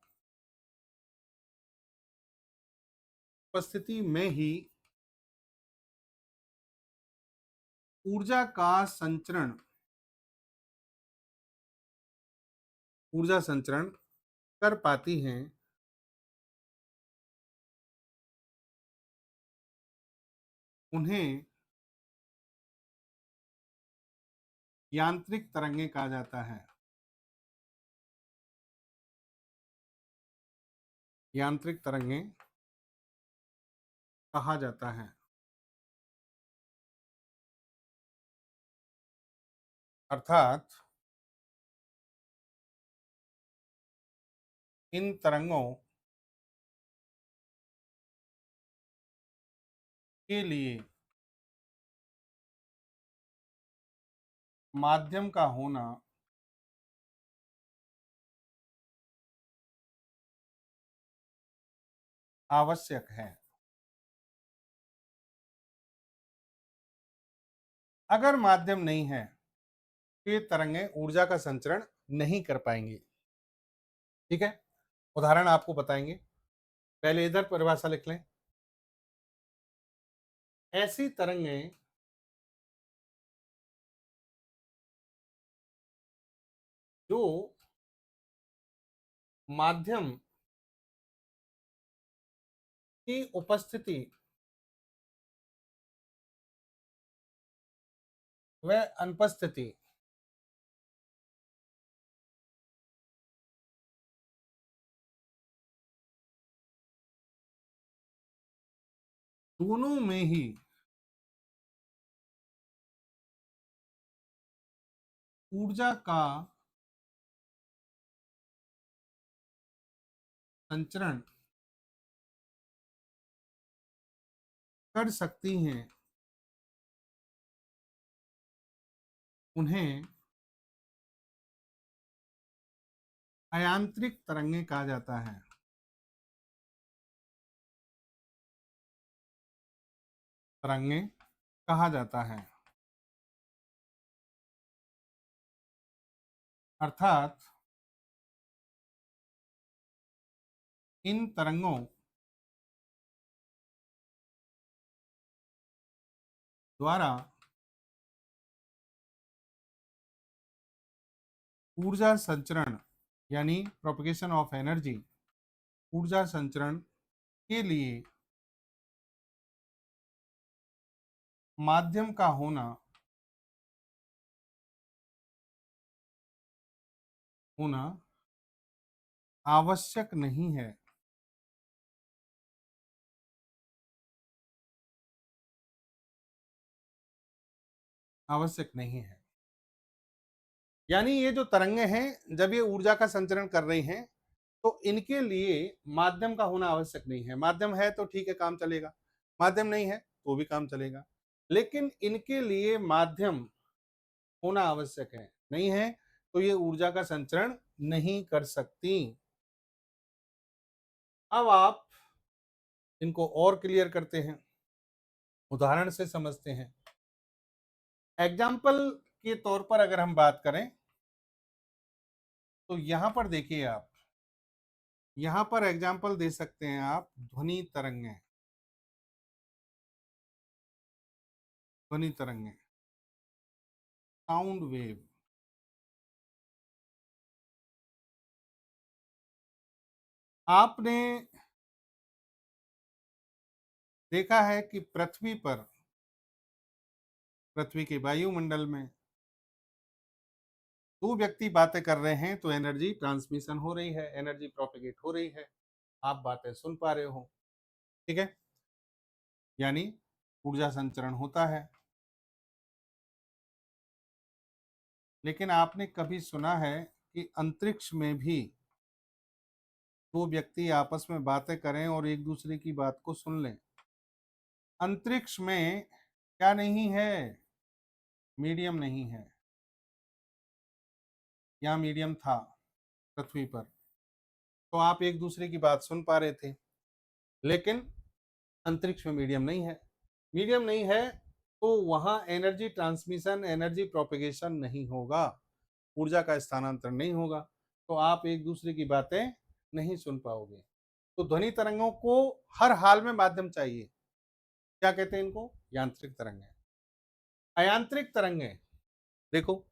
उपस्थिति में ही ऊर्जा का संचरण, ऊर्जा संचरण कर पाती हैं, उन्हें यांत्रिक तरंगें कहा जाता है। यांत्रिक तरंगें कहा जाता है। अर्थात इन तरंगों के लिए माध्यम का होना आवश्यक है। अगर माध्यम नहीं है तो ये तरंगें ऊर्जा का संचरण नहीं कर पाएंगी। ठीक है, उदाहरण आपको बताएंगे। पहले इधर परिभाषा लिख लें। ऐसी तरंगें जो माध्यम की उपस्थिति व अनुपस्थिति दोनों में ही ऊर्जा का संचरण कर सकती हैं, उन्हें अयांत्रिक तरंगें कहा जाता है। तरंगें कहा जाता है, अर्थात इन तरंगों द्वारा ऊर्जा संचरण यानी प्रोपगेशन ऑफ एनर्जी, ऊर्जा संचरण के लिए माध्यम का होना आवश्यक नहीं है। आवश्यक नहीं है यानी ये जो तरंगें हैं जब ये ऊर्जा का संचरण कर रही हैं तो इनके लिए माध्यम का होना आवश्यक नहीं है। माध्यम है तो ठीक है, काम चलेगा। माध्यम नहीं है तो भी काम चलेगा, लेकिन इनके लिए माध्यम होना आवश्यक है। नहीं है तो ये ऊर्जा का संचरण नहीं कर सकती। अब आप इनको और क्लियर करते हैं, उदाहरण से समझते हैं। एग्जाम्पल के तौर पर अगर हम बात करें तो यहां पर देखिए आप, यहां पर एग्जाम्पल दे सकते हैं आप ध्वनि तरंगें। ध्वनि तरंगें, साउंड वेव। आपने देखा है कि पृथ्वी के वायुमंडल में दो व्यक्ति बातें कर रहे हैं तो एनर्जी ट्रांसमिशन हो रही है, एनर्जी प्रोपेगेट हो रही है, आप बातें सुन पा रहे हो। ठीक है, यानी ऊर्जा संचरण होता है। लेकिन आपने कभी सुना है कि अंतरिक्ष में भी दो व्यक्ति आपस में बातें करें और एक दूसरे की बात को सुन लें? अंतरिक्ष में क्या नहीं है? मीडियम नहीं है। यहाँ मीडियम था पृथ्वी पर, तो आप एक दूसरे की बात सुन पा रहे थे, लेकिन अंतरिक्ष में मीडियम नहीं है। मीडियम नहीं है तो वहां एनर्जी ट्रांसमिशन, एनर्जी प्रोपेगेशन नहीं होगा, ऊर्जा का स्थानांतरण नहीं होगा, तो आप एक दूसरे की बातें नहीं सुन पाओगे। तो ध्वनि तरंगों को हर हाल में माध्यम चाहिए। क्या कहते हैं इनको? यांत्रिक तरंगें। अयांत्रिक तरंगें, देखो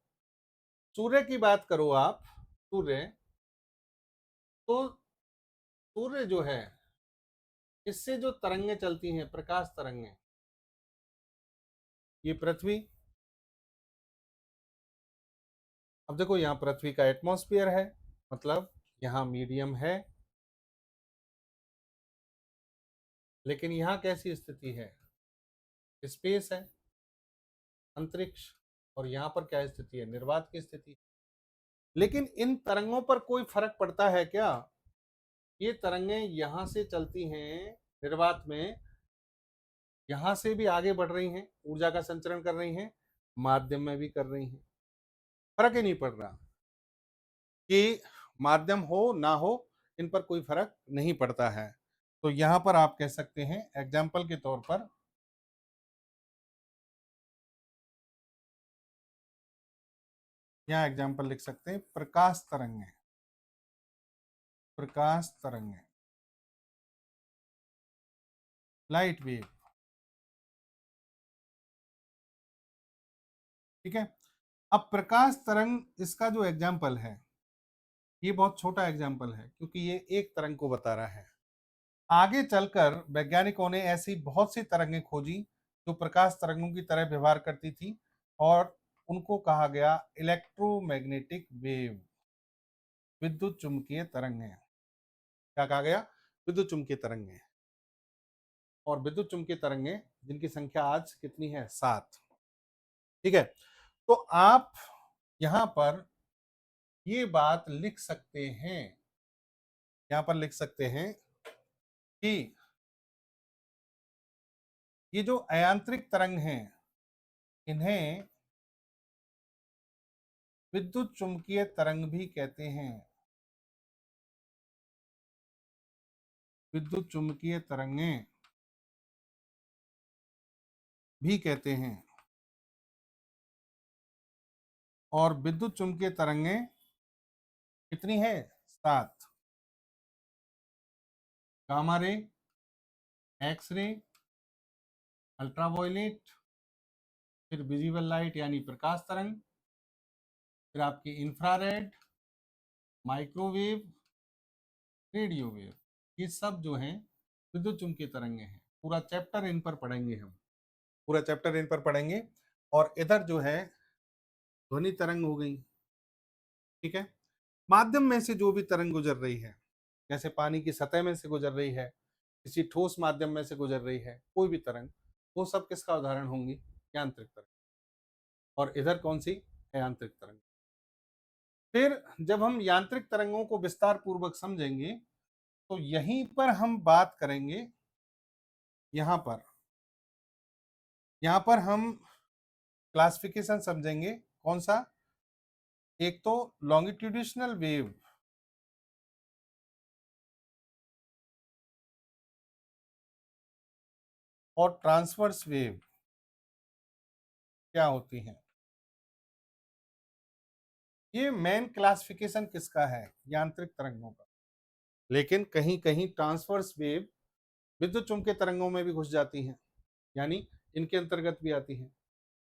सूर्य की बात करो आप, सूर्य, तो सूर्य जो है इससे जो तरंगें चलती हैं, प्रकाश तरंगें, ये पृथ्वी, अब देखो यहाँ पृथ्वी का एटमॉस्फेयर है, मतलब यहाँ मीडियम है, लेकिन यहाँ कैसी स्थिति है? स्पेस है, अंतरिक्ष, और यहाँ पर क्या स्थिति है? निर्वात की स्थिति। लेकिन इन तरंगों पर कोई फर्क पड़ता है क्या? ये तरंगें यहाँ से चलती हैं निर्वात में, यहां से भी आगे बढ़ रही हैं, ऊर्जा का संचरण कर रही हैं, माध्यम में भी कर रही हैं। फर्क ही नहीं पड़ रहा कि माध्यम हो ना हो, इन पर कोई फर्क नहीं पड़ता है। तो यहां पर आप कह सकते हैं एग्जाम्पल के तौर पर, यहां एग्जाम्पल लिख सकते हैं प्रकाश तरंगें, प्रकाश तरंगें, लाइट वेव। ठीक है। अब प्रकाश तरंग इसका जो एग्जाम्पल है, ये बहुत छोटा एग्जाम्पल है क्योंकि ये एक तरंग को बता रहा है। आगे चलकर वैज्ञानिकों ने ऐसी बहुत सी तरंगें खोजी जो प्रकाश तरंगों की तरह व्यवहार करती थी और उनको कहा गया इलेक्ट्रोमैग्नेटिक वेव, विद्युत चुंबकीय तरंगें। क्या कहा गया? विद्युत चुंबकीय तरंगें। और विद्युत चुंबकीय तरंगें जिनकी संख्या आज कितनी है? 7। ठीक है। तो आप यहां पर ये बात लिख सकते हैं, यहां पर लिख सकते हैं कि ये जो अयांत्रिक तरंग हैं, इन्हें विद्युत चुंबकीय तरंग भी कहते हैं। विद्युत चुंबकीय तरंगें भी कहते हैं। और विद्युत चुंबकीय तरंगें कितनी है? 7। Gamma ray, X ray, ultraviolet, फिर विजिबल लाइट यानी प्रकाश तरंग, फिर आपकी इंफ्रारेड, माइक्रोवेव, रेडियो वेव, ये सब जो हैं विद्युत चुंबकीय तरंगें हैं। पूरा चैप्टर इन पर पढ़ेंगे हम, पूरा चैप्टर इन पर पढ़ेंगे। और इधर जो है ध्वनि तरंग हो गई। ठीक है। माध्यम में से जो भी तरंग गुजर रही है, जैसे पानी की सतह में से गुजर रही है, किसी ठोस माध्यम में से गुजर रही है, कोई भी तरंग, वो सब किसका उदाहरण होंगी? यांत्रिक तरंग। और इधर कौन सी? यांत्रिक तरंग। फिर जब हम यांत्रिक तरंगों को विस्तार पूर्वक समझेंगे तो यहीं पर हम बात करेंगे, यहां पर हम क्लासिफिकेशन समझेंगे। कौन सा? एक तो लॉन्गिट्यूडिशनल वेव, और ट्रांसवर्स वेव क्या होती हैं। ये मेन क्लासिफिकेशन किसका है? यांत्रिक तरंगों का। लेकिन कहीं कहीं ट्रांसवर्स वेव विद्युत चुंबकीय तरंगों में भी घुस जाती हैं, यानी इनके अंतर्गत भी आती हैं।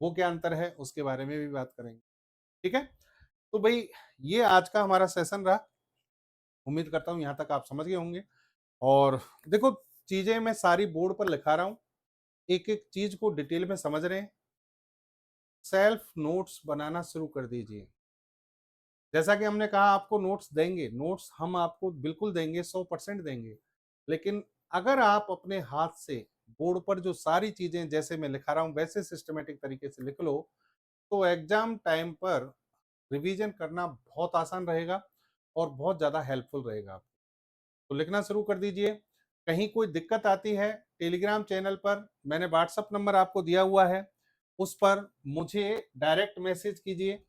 वो क्या अंतर है उसके बारे में भी बात करेंगे। ठीक है। तो भाई ये आज का हमारा सेशन रहा। उम्मीद करता हूं यहां तक आप समझ गए होंगे। और देखो, चीजें मैं सारी बोर्ड पर लिखा रहा हूं, एक एक चीज को डिटेल में समझ रहे हैं। सेल्फ नोट्स बनाना शुरू कर दीजिए। जैसा कि हमने कहा आपको नोट्स देंगे, नोट्स हम आपको बिल्कुल देंगे, 100% देंगे। लेकिन अगर आप अपने हाथ से बोर्ड पर जो सारी चीजें जैसे मैं लिखा रहा हूं वैसे सिस्टमेटिक तरीके से लिख लो, तो एग्जाम टाइम पर रिवीजन करना बहुत आसान रहेगा और बहुत ज्यादा हेल्पफुल रहेगा। तो लिखना शुरू कर दीजिए। कहीं कोई दिक्कत आती है, टेलीग्राम चैनल पर मैंने व्हाट्सएप नंबर आपको दिया हुआ है, उस पर मुझे डायरेक्ट मैसेज कीजिए।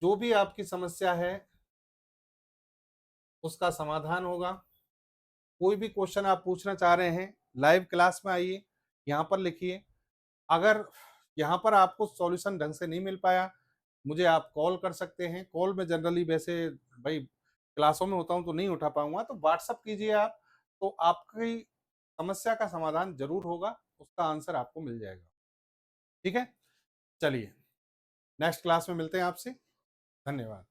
जो भी आपकी समस्या है उसका समाधान होगा। कोई भी क्वेश्चन आप पूछना चाह रहे हैं, लाइव क्लास में आइए, यहाँ पर लिखिए। अगर यहाँ पर आपको सॉल्यूशन ढंग से नहीं मिल पाया, मुझे आप कॉल कर सकते हैं। कॉल में जनरली वैसे भाई क्लासों में होता हूँ तो नहीं उठा पाऊंगा, तो व्हाट्सअप कीजिए आप, तो आपकी समस्या का समाधान जरूर होगा, उसका आंसर आपको मिल जाएगा। ठीक है। चलिए, नेक्स्ट क्लास में मिलते हैं आपसे। धन्यवाद।